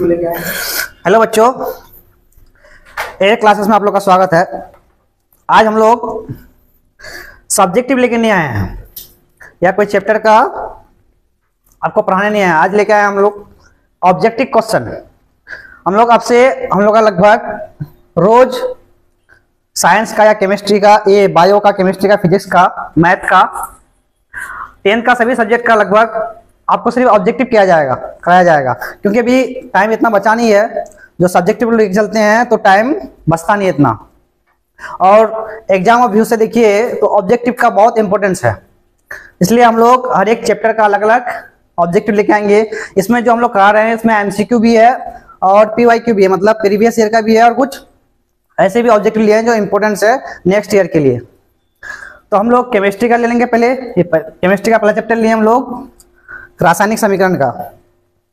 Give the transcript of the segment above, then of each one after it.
Hello बच्चों, air classes में आप लोग का स्वागत है। आज हम लोग सब्जेक्टिव लेके नहीं आए हैं या कोई चैप्टर का आपको पढ़ाने नहीं आए। आज लेके आए हम लोग ऑब्जेक्टिव क्वेश्चन। हम लोग का लगभग रोज साइंस का या केमिस्ट्री का, ये बायो का, केमिस्ट्री का, फिजिक्स का, मैथ का, 10th का सभी सब्जेक्ट का लगभग आपको सिर्फ ऑब्जेक्टिव कराया जाएगा, क्योंकि अभी टाइम इतना बचा नहीं है। जो सब्जेक्टिव लेके चलते हैं तो टाइम बचता नहीं इतना, और एग्जाम और व्यू से देखिए तो ऑब्जेक्टिव का बहुत इंपॉर्टेंस है। इसलिए हम लोग हर एक चैप्टर का अलग अलग ऑब्जेक्टिव लेके आएंगे। इसमें जो हम लोग करा रहे हैं इसमें एमसीक्यू भी है और पीवाईक्यू भी है, मतलब प्रीवियस ईयर का भी है, और कुछ ऐसे भी ऑब्जेक्टिव लिए हैं जो इंपॉर्टेंस है नेक्स्ट ईयर के लिए। तो हम लोग केमिस्ट्री का ले लेंगे। पहले केमिस्ट्री का पहला चैप्टर लिए हम लोग रासायनिक समीकरण का।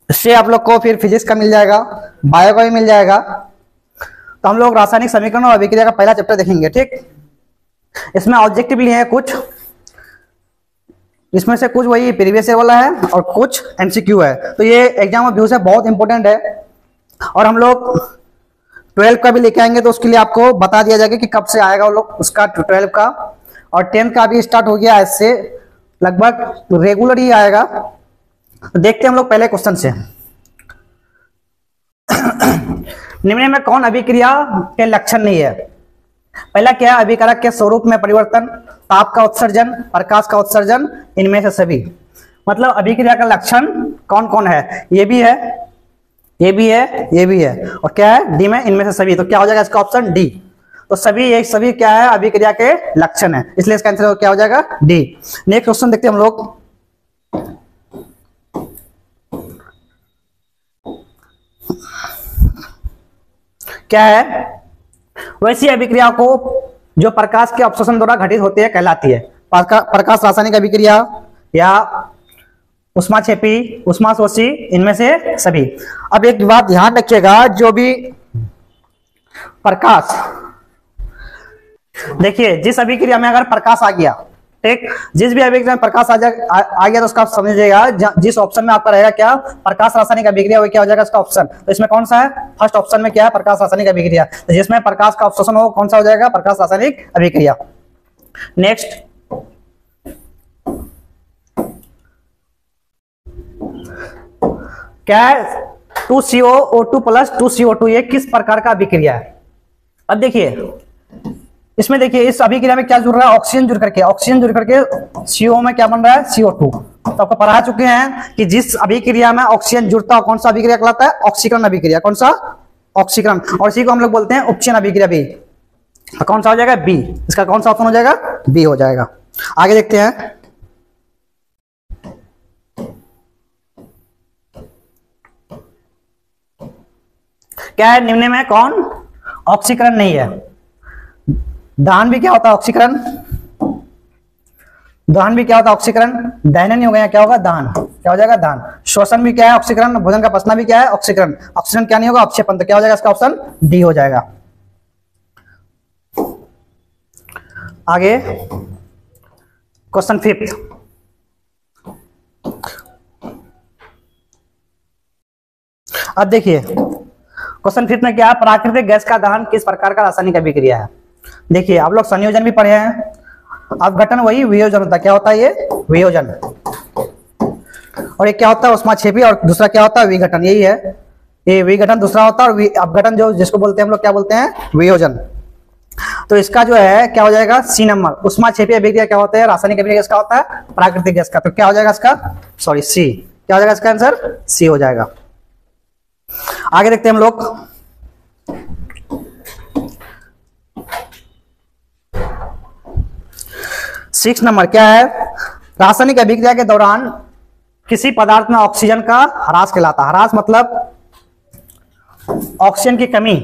इससे आप लोग को फिर फिजिक्स का मिल जाएगा, बायो का भी मिल जाएगा। तो हम लोग रासायनिक समीकरण और अभिक्रिया का पहला चैप्टर देखेंगे, ठीक। इसमें ऑब्जेक्टिव लिए हैं कुछ, इसमें से कुछ वही प्रीवियस ईयर वाला है और कुछ एमसीक्यू है। तो ये एग्जाम और व्यू से बहुत इंपॉर्टेंट है। और हम लोग 12 का भी लेके आएंगे, तो उसके लिए आपको बता दिया जाएगा कि कब से आएगा वो लोग उसका 12 का। और 10th का भी स्टार्ट हो गया, इससे लगभग रेगुलर ही आएगा। तो देखते हैं हम लोग पहले क्वेश्चन से। निम्न में कौन अभिक्रिया के लक्षण नहीं है? पहला क्या है? अभिकारक के स्वरूप में परिवर्तन, ताप का उत्सर्जन, प्रकाश का उत्सर्जन, इनमें से सभी। मतलब अभिक्रिया का लक्षण कौन कौन है? ये भी है, ये भी है, ये भी है, और क्या है? डी में इनमें से सभी। तो क्या हो जाएगा इसका ऑप्शन? डी। तो सभी क्या है? अभिक्रिया के लक्षण है, इसलिए इसका आंसर क्या हो जाएगा? डी। नेक्स्ट क्वेश्चन देखते हैं हम लोग। क्या है? वैसी अभिक्रिया को जो प्रकाश के अवशोषण द्वारा घटित होती है कहलाती है। प्रकाश रासायनिक अभिक्रिया या ऊष्माक्षेपी, ऊष्माशोषी, इनमें से सभी। अब एक बात ध्यान रखिएगा, जो भी प्रकाश, देखिए जिस अभिक्रिया में अगर प्रकाश आ गया, ठीक, जिस भी अभिक्रिया में प्रकाश आ गया तो उसका आप समझिएगा जिस ऑप्शन में आपका रहेगा क्या? प्रकाश रासायनिक अभिक्रिया, वो क्या हो जाएगा इसका ऑप्शन? तो इसमें कौन सा है? फर्स्ट ऑप्शन में क्या है? प्रकाश रासायनिक अभिक्रिया। तो जिसमें प्रकाश का अवशोषण हो कौन सा हो जाएगा? प्रकाश रासायनिक अभिक्रिया। नेक्स्ट, क्या है? 2CO2 प्लस 2CO2, ये किस प्रकार का अभिक्रिया है? अब देखिए इसमें, देखिए इस अभिक्रिया में क्या जुड़ रहा है? ऑक्सीजन जुड़ करके CO में क्या बन रहा है? CO2। तो आपको पढ़ा चुके हैं कि जिस अभिक्रिया में ऑक्सीजन जुड़ता है कौन सा अभिक्रिया कहलाता है? ऑक्सीकरण अभिक्रिया। कौन सा? ऑक्सीकरण। और इसी को हम लोग बोलते हैं उपचयन अभिक्रिया भी। तो कौन सा हो जाएगा? बी। इसका कौन सा ऑप्शन हो जाएगा? बी हो जाएगा। आगे देखते हैं। क्या है? निम्न में कौन ऑक्सीकरण नहीं है? दहन भी क्या होता है? ऑक्सीकरण। दहन भी क्या होता है? ऑक्सीकरण। दहन नहीं हो गया, क्या होगा? दहन। क्या हो जाएगा? दहन। श्वसन भी क्या है? ऑक्सीकरण। भोजन का पचना भी क्या है? ऑक्सीकरण। ऑक्सीजन क्या नहीं होगा? अवक्षेपण। तो क्या हो जाएगा इसका ऑप्शन? डी हो जाएगा। आगे क्वेश्चन 5th। अब देखिए क्वेश्चन 5th में क्या है? प्राकृतिक गैस का दहन किस प्रकार का रासायनिक अभिक्रिया है? देखिए आप लोग संयोजन भी पढ़े हैं, अपघटन वही वियोजन होता है। क्या होता है ये? वियोजन। और एक क्या होता है? ऊष्माक्षेपी, और दूसरा क्या होता है? विघटन। यही है, ये विघटन दूसरा होता है, और अपघटन जो जिसको बोलते हैं हम लोग क्या बोलते हैं? वियोजन। तो इसका जो है क्या हो जाएगा? सी नंबर। ऊष्माक्षेपी अभिक्रिया क्या होता है? रासायनिक अभिक्रिया किसका होता है? प्राकृतिक गैस का। तो क्या हो जाएगा इसका? सॉरी, सी। क्या हो जाएगा इसका आंसर? सी हो जाएगा। आगे देखते हैं हम लोग। सिक्स नंबर क्या है? रासायनिक अभिक्रिया के दौरान किसी पदार्थ में ऑक्सीजन का ह्रास कहलाता है। ह्रास मतलब ऑक्सीजन की कमी,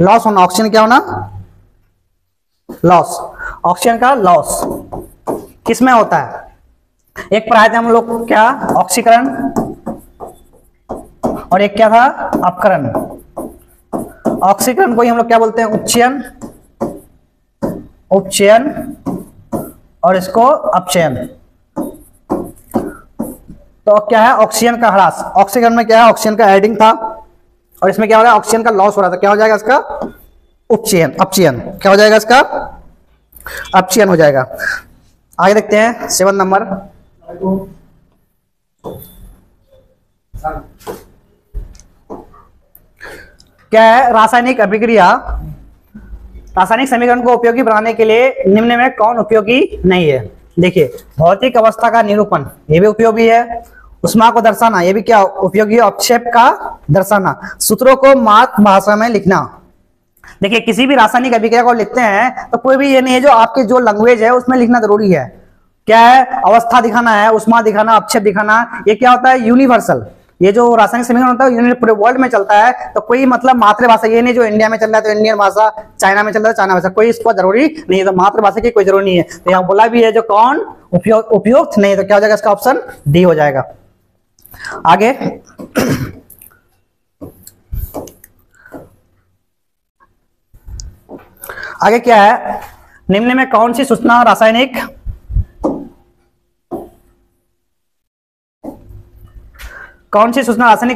लॉस होना। ऑक्सीजन क्या होना? लॉस। ऑक्सीजन का लॉस किसमें होता है? एक पढ़ाए थे हम लोग क्या? ऑक्सीकरण, और एक क्या था? अपकरण। ऑक्सीकरण को ही हम लोग क्या बोलते हैं? उपचयन। उपचयन, और इसको अपचयन। तो क्या है? ऑक्सीजन का ह्रास। ऑक्सीकरण में क्या है? ऑक्सीजन का एडिंग था, और इसमें क्या हो रहा है, ऑक्सीजन का लॉस हो रहा था, क्या हो जाएगा इसका, उपचयन, अपचयन, क्या हो जाएगा इसका, अपचयन हो जाएगा। आगे देखते हैं 7 नंबर। क्या है, रासायनिक अभिक्रिया, रासायनिक समीकरण को उपयोगी बनाने के लिए निम्न में कौन उपयोगी नहीं है। देखिए, भौतिक अवस्था का निरूपण, ये भी उपयोगी है। उष्मा को दर्शाना, ये भी क्या उपयोगी है। अपक्षेप का दर्शाना, सूत्रों को मातृभाषा में लिखना। देखिए, किसी भी रासायनिक अभिक्रिया को लिखते हैं तो कोई भी ये नहीं है जो आपके जो लैंग्वेज है उसमें लिखना जरूरी है। क्या है, अवस्था दिखाना है, उष्मा दिखाना, अपक्षेप दिखाना, ये क्या होता है, यूनिवर्सल। ये जो रासायनिक समीकरण होता है पूरे वर्ल्ड में चलता है, तो कोई मतलब मातृभाषा ये नहीं जो इंडिया में चल रहा है तो इंडियन भाषा, चाइना में चल रहा है चाइना भाषा, कोई इसको जरूरी नहीं है, तो मातृभाषा की कोई जरूरी नहीं है। तो यहाँ बोला भी है जो कौन उपयुक्त नहीं है, तो क्या हो जाएगा इसका ऑप्शन डी हो जाएगा। आगे आगे क्या है, निम्न में कौन सी सूचना रासायनिक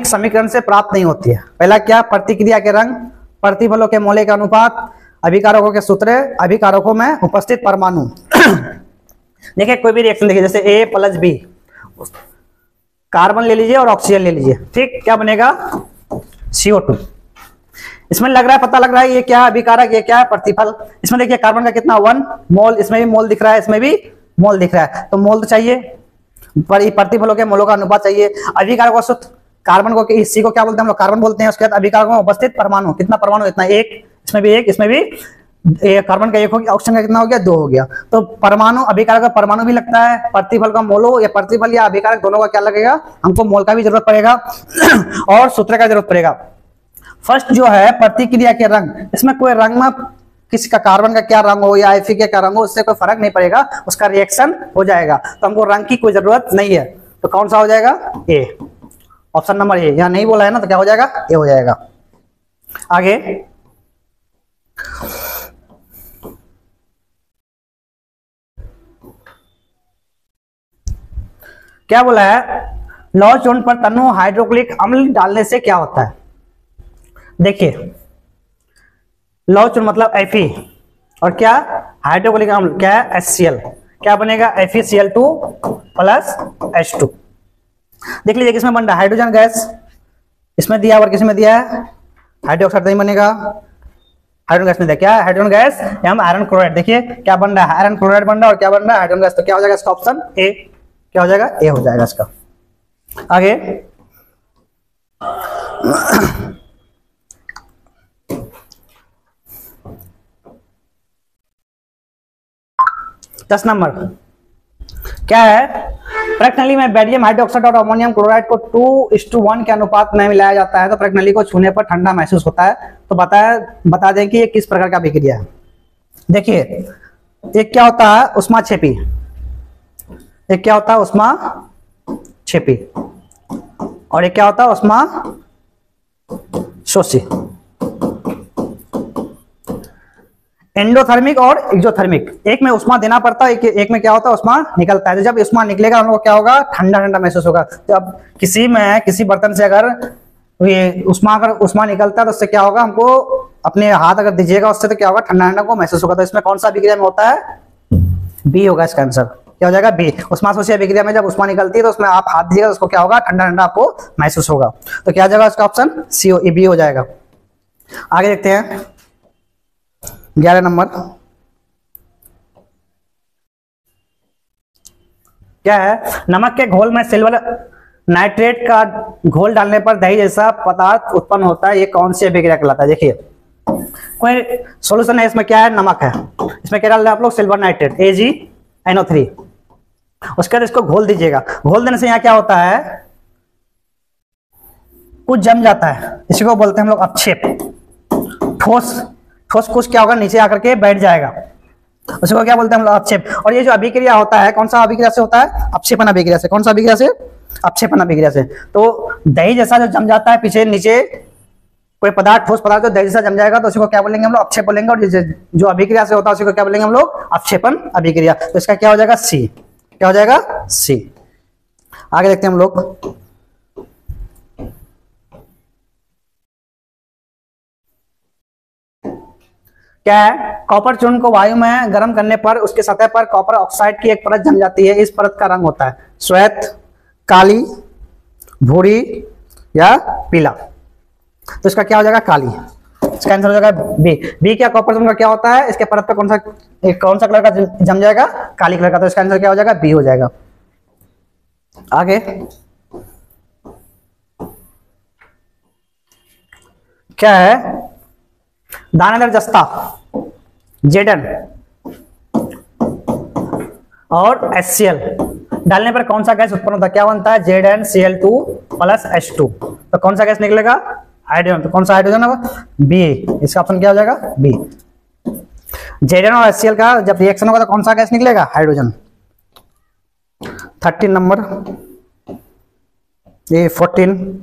समीकरण से प्राप्त नहीं होती है। पहला क्या, प्रतिक्रिया के रंग, प्रतिफलों के मौलिक अनुपात, अभिकारकों के सूत्र, अभिकारकों में उपस्थित परमाणु। देखिए, कोई भी रिएक्शन देखिए, जैसे A + B, कार्बन ले लीजिए और ऑक्सीजन ले लीजिए, ठीक, क्या बनेगा, CO2। इसमें लग रहा है, पता लग रहा है ये क्या है अभिकारक, ये क्या है प्रतिफल। इसमें देखिए कार्बन का कितना 1 मोल, इसमें भी मोल दिख रहा है, इसमें भी मोल दिख रहा है, तो मोल तो चाहिए, पर प्रतिफलों के मोलों का अनुपात चाहिए। अभिकारक सूत्र, कार्बन को इसी को क्या बोलते हैं हम लोग, कार्बन बोलते हैं। उसके बाद अभिकारकों में उपस्थित परमाणु, कितना परमाणु, इतना, एक, इसमें भी एक, इसमें भी कार्बन का 1 हो गया, ऑक्सीजन का कितना हो गया, 2 हो गया। तो परमाणु, अभिकारक का परमाणु भी लगता है, प्रतिफल का मोलो, या प्रतिफल या अभिकारक दोनों का क्या लगेगा, हमको मोल का भी जरूरत पड़ेगा और सूत्र का जरूरत पड़ेगा। फर्स्ट जो है प्रतिक्रिया के रंग, इसमें कोई रंग में किसी का कार्बन का क्या रंग हो या Fe का क्या रंग हो, उससे कोई फर्क नहीं पड़ेगा, उसका रिएक्शन हो जाएगा, तो हमको रंग की कोई जरूरत नहीं है। तो कौन सा हो जाएगा, ए, ऑप्शन नंबर ए। यहाँ नहीं बोला है ना, तो क्या हो जाएगा, ए हो जाएगा। आगे क्या बोला है, लौह चूर्ण पर तनु हाइड्रोक्लोरिक अम्ल डालने से क्या होता है। देखिए, लौह चूर्ण मतलब Fe, और क्या, हाइड्रोक्लोरिक अम्ल क्या है, HCl, क्या बनेगा, FeCl2 + H2। देख लीजिए किसमें बन रहा है, हाइड्रोजन गैस इसमें दिया और किसमें दिया है, हाइड्रोक्साइड नहीं बनेगा, हाइड्रोजन गैस में दिया, क्या है, हाइड्रोजन गैस, हम आयरन क्लोराइड, देखिए क्या बन रहा है, आयरन क्लोराइड बन रहा है, और क्या बन रहा है, हाइड्रोजन गैस। तो क्या हो जाएगा इसका ऑप्शन ए, क्या हो जाएगा, ए हो जाएगा इसका। आगे 10 नंबर क्या है, प्रज्ञानली में बेरियम हाइड्रोक्साइड और अमोनियम क्लोराइड को 2:1 के अनुपात में मिलाया जाता है, तो प्रज्ञानली को छूने पर ठंडा महसूस होता है। तो बता दें कि ये किस प्रकार का अभिक्रिया है। देखिए, एक क्या होता है, उष्माक्षेपी, एक क्या होता है, उष्माक्षेपी, और एक क्या होता है, उष्माशोषी। एंडोथर्मिक और एक्सोथर्मिक, एक में उष्मा देना पड़ता है, एक में क्या होता है, उष्मा निकलता है। तो जब उष्मा निकलेगा हम लोग क्या होगा, ठंडा ठंडा महसूस होगा। तो अब किसी बर्तन से अगर ये उष्मा निकलता है तो उससे क्या होगा, हमको अपने हाथ अगर दीजिएगा उससे तो क्या होगा, ठंडा ठंडा को महसूस होगा। तो इसमें कौन सा अभिक्रिया में होता है, बी होगा इसका आंसर, क्या हो जाएगा, बी। उष्माशोषी अभिक्रिया में जब उष्मा निकलती है तो उसमें आप हाथ दीजिएगा तो उसको क्या होगा, ठंडा ठंडा आपको महसूस होगा। तो क्या जाएगा इसका ऑप्शन सी, बी हो जाएगा। आगे देखते हैं 11 नंबर क्या है, नमक के घोल में सिल्वर नाइट्रेट का घोल डालने पर दही जैसा पदार्थ उत्पन्न होता है, ये कौन सी अभिक्रिया कहलाता है। देखिए, कोई सॉल्यूशन है, इसमें क्या है, नमक है, इसमें क्या डाल रहे हैं आप लोग, सिल्वर नाइट्रेट AgNO3। उसके बाद इसको घोल दीजिएगा, घोल देने से यहाँ क्या होता है, कुछ जम जाता है, इसी को बोलते हैं हम लोग अपक्षेप। ठोस कुछ क्या होगा, नीचे आकर के बैठ जाएगा, उसको क्या बोलते हैं हम लोग, अपक्षेप। और ये जो अभिक्रिया होता है, कौन सा अभिक्रिया से होता है, अपक्षेपण अभिक्रिया से। कौन सा अभिक्रिया से, अपक्षेपण अभिक्रिया से। तो दही जैसा जो जम जाता है पीछे नीचे, कोई पदार्थ, ठोस पदार्थ जो दही जैसा जम जाएगा तो उसको क्या बोलेंगे हम लोग, अपक्षेप बोलेंगे। और जो अभिक्रिया से होता है उसको क्या बोलेंगे हम लोग, अपक्षेपण अभिक्रिया। तो इसका क्या हो जाएगा, सी, क्या हो जाएगा, सी। आगे देखते हैं हम लोग क्या है, कॉपर चूर्ण को वायु में गर्म करने पर उसके सतह पर कॉपर ऑक्साइड की एक परत जम जाती है। इस परत का रंग होता है श्वेत, काली, भूरी या पीला। तो इसका क्या हो जाएगा, काली। इसका आंसर हो जाएगा बी। बी क्या, कॉपर चूर्ण का क्या होता है, इसके परत पर कौन सा कलर का जम जाएगा, काली कलर का। तो इसका आंसर क्या हो जाएगा, बी हो जाएगा। आगे क्या है, दानेदार जस्ता जेडन और HCl डालने पर कौन सा गैस उत्पन्न होता है, क्या बनता है, ZnCl2 + H2। तो कौन सा गैस निकलेगा, हाइड्रोजन। तो कौन सा हाइड्रोजन होगा, बी। इसका ऑप्शन क्या हो जाएगा, बी। Zn और HCl का जब रिएक्शन होगा तो कौन सा गैस निकलेगा, हाइड्रोजन। 13 नंबर, ये 14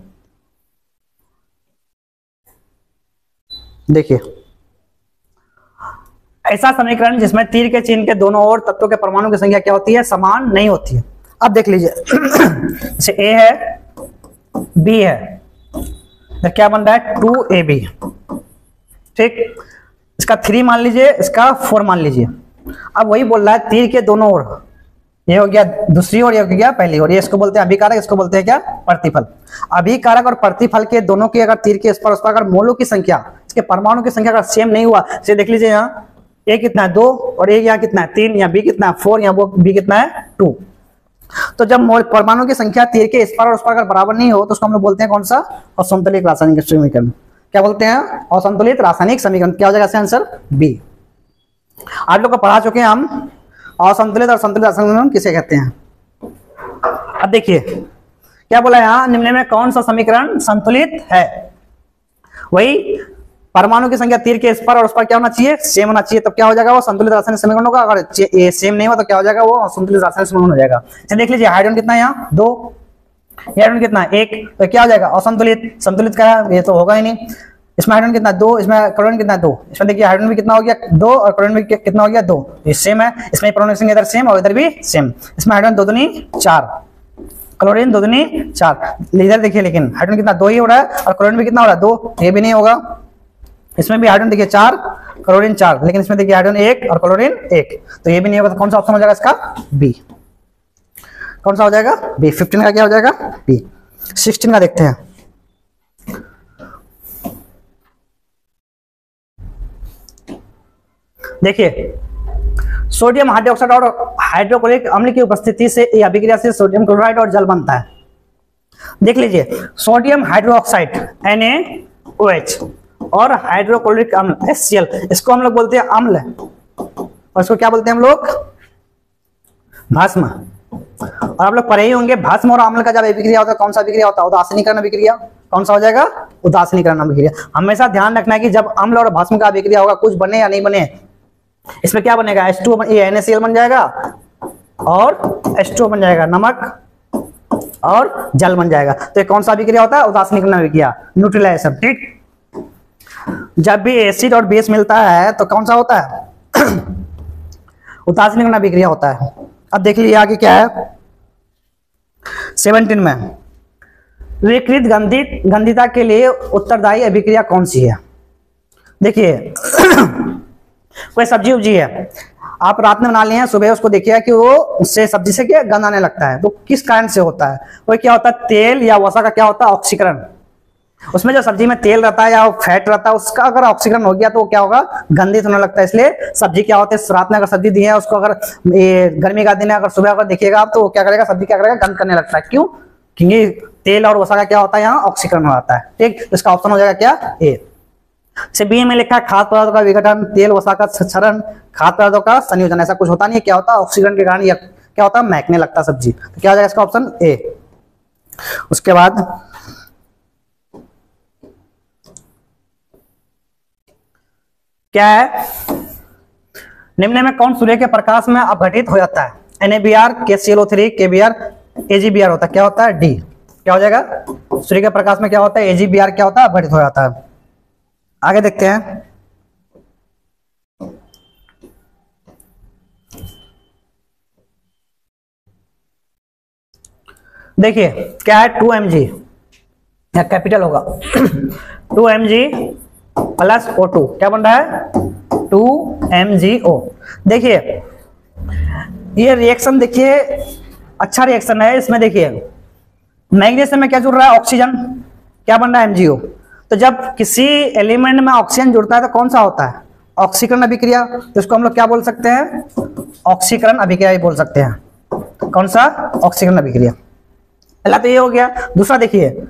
देखिए, ऐसा समीकरण जिसमें तीर के चिन्ह के दोनों ओर तत्वों के परमाणु की संख्या क्या होती है, समान नहीं होती है। अब देख लीजिए जैसे ए है, बी है, तो क्या बन रहा है, 2AB। ठीक, इसका 3 मान लीजिए, इसका 4 मान लीजिए। अब वही बोल रहा है तीर के दोनों ओर, ये हो गया दूसरी ओर, ये हो गया पहली ओर। ये इसको बोलते हैं अभिकारक, इसको बोलते हैं क्या, प्रतिफल। अभिकारक और प्रतिफल के दोनों की अगर तीर के इस पर उस पर अगर मोलों की संख्या, इसके परमाणु की संख्या अगर सेम नहीं हुआ, जैसे देख लीजिए यहाँ ए कितना है 2 और ए यहाँ कितना है 3, यहाँ बी कितना है 4, यहाँ वो बी कितना है 2। तो जब परमाणु की संख्या तीर के इस पर और उस पर अगर बराबर नहीं हो तो उसको हम लोग बोलते हैं कौन सा, असंतुलित रासायनिक समीकरण। क्या बोलते हैं, असंतुलित रासायनिक समीकरण। क्या हो जाएगा आंसर, बी। आप लोग को पढ़ा चुके हैं हम असंतुलित और संतुलित रासायनिक समीकरण किसे कहते हैं। अब देखिए क्या बोला यहाँ, निम्न में कौन सा समीकरण संतुलित है। वही परमाणु की संख्या तीर के इस पर और उस पर क्या होना चाहिए, सेम होना चाहिए, तब क्या हो जाएगा वो संतुलित रासायनिक समीकरण होगा। अगर ये सेम नहीं हुआ तो क्या हो जाएगा, वो असंतुलित रासायनिक समीकरण हो जाएगा। देख लीजिए हाइड्रोजन कितना है यहाँ 2, हाइड्रोजन कितना है 1, तो क्या हो जाएगा असंतुलित। संतुलित का ये तो होगा ही नहीं। इसमें हाइड्रोजन कितना 2, इसमें क्लोरीन कितना 2, इसमें देखिए हाइड्रोजन भी कितना हो गया 2 और क्लोरीन भी कितना हो गया 2, ये सेम है। इसमें परमाणु संख्या इधर सेम और इधर भी सेम। इसमें हाइड्रोजन 2 दूनी 4, क्लोरीन 2 दूनी 4। इधर देखिए लेकिन हाइड्रोजन कितना 2 ही हो रहा है और क्लोरीन भी कितना हो रहा है 2, ये भी नहीं होगा। इसमें भी हाइड्रोजन देखिए 4, क्लोरीन 4, लेकिन इसमें देखिए हाइड्रोजन 1 और क्लोरीन 1, तो ये भी नहीं होगा। तो कौन सा ऑप्शन हो जाएगा इसका, बी। कौन सा हो जाएगा, बी। 15 का क्या हो जाएगा, बी। 16 का देखते हैं। देखिए सोडियम हाइड्रोक्साइड और हाइड्रोक्लोरिक अम्ल की उपस्थिति से यह अभिक्रिया से सोडियम क्लोराइड और जल बनता है। देख लीजिए सोडियम हाइड्रोक्साइड NaOH और हाइड्रोक्लोरिक अम्ल HCl, इसको हम लोग बोलते हैं अम्ल और इसको क्या बोलते हैं हम लोग, भस्म। और आप लोग पढ़े ही होंगे भस्म और अम्ल का जब अभिक्रिया होता है कौन सा अभिक्रिया होता है, उदासीनीकरण अभिक्रिया। कौन सा हो जाएगा, उदासीनीकरण अभिक्रिया। हमेशा ध्यान रखना है कि जब अम्ल और भस्म का अभिक्रिया होगा, कुछ बने या नहीं बने, इसमें क्या बनेगा, H2 NaCl बन जाएगा और H2 बन जाएगा, नमक और जल बन जाएगा। तो ये कौन सा अभिक्रिया होता है, उदासीनीकरण अभिक्रिया, न्यूट्रलाइजेशन। ठीक, जब भी एसिड और बेस मिलता है तो कौन सा होता है, उदासीनीकरण अभिक्रिया होता है। अब देख लीजिए आगे क्या है 17 में, विकृत गंधिता के लिए उत्तरदायी अभिक्रिया कौन सी है। देखिए कोई सब्जी उब्जी है, आप रात में बना लिए हैं, सुबह उसको देखिए कि वो उससे सब्जी से क्या गंध आने लगता है, तो किस कारण से होता है, वो क्या होता है, तेल या वसा का क्या होता है, ऑक्सीकरण। उसमें जो सब्जी में तेल रहता है या फैट रहता है उसका अगर ऑक्सीकरण हो गया तो क्या होगा, गंधित होने लगता है। इसलिए सब्जी क्या होती है, रात में अगर सब्जी दी है उसको, अगर गर्मी का दिन है, अगर सुबह अगर देखिएगा आप तो क्या करेगा, सब्जी क्या करेगा, गंध करने लगता है। क्यों, क्योंकि तेल और वसा का क्या होता है, यहाँ ऑक्सीकरण हो जाता है। ठीक, इसका ऑप्शन हो जाएगा क्या, ए। से बी में लिखा है खाद्य पदार्थों का विघटन, तेल वसा का क्षरण, खाद्य पदार्थों का संयोजन। ऐसा कुछ होता नहीं है, क्या होता है, ऑक्सीकरण के कारण क्या होता है, महकने लगता है सब्जी। तो क्या हो जाएगा इसका ऑप्शन ए। उसके बाद क्या है, निम्न में कौन सूर्य के प्रकाश में अपघटित हो जाता है, NaBr, KClO3, KBr, AgBr होता है। क्या होता है, डी। क्या हो जाएगा, सूर्य के प्रकाश में क्या होता है, AgBr क्या होता है, अपघटित हो जाता है। आगे देखते हैं, देखिए क्या है 2Mg, या कैपिटल होगा 2Mg + O2, क्या बन रहा है 2 MgO। देखिए ये रिएक्शन देखिए अच्छा रिएक्शन है। इसमें देखिए मैग्नीशियम में क्या जुड़ रहा है, ऑक्सीजन, क्या बन रहा है, MgO। तो जब किसी एलिमेंट में ऑक्सीजन जुड़ता है तो कौन सा होता है, ऑक्सीकरण अभिक्रिया। तो इसको हम लोग क्या बोल सकते हैं, ऑक्सीकरण अभिक्रिया ही बोल सकते हैं। कौन सा, ऑक्सीकरण अभिक्रिया। पहला तो ये हो गया। दूसरा देखिए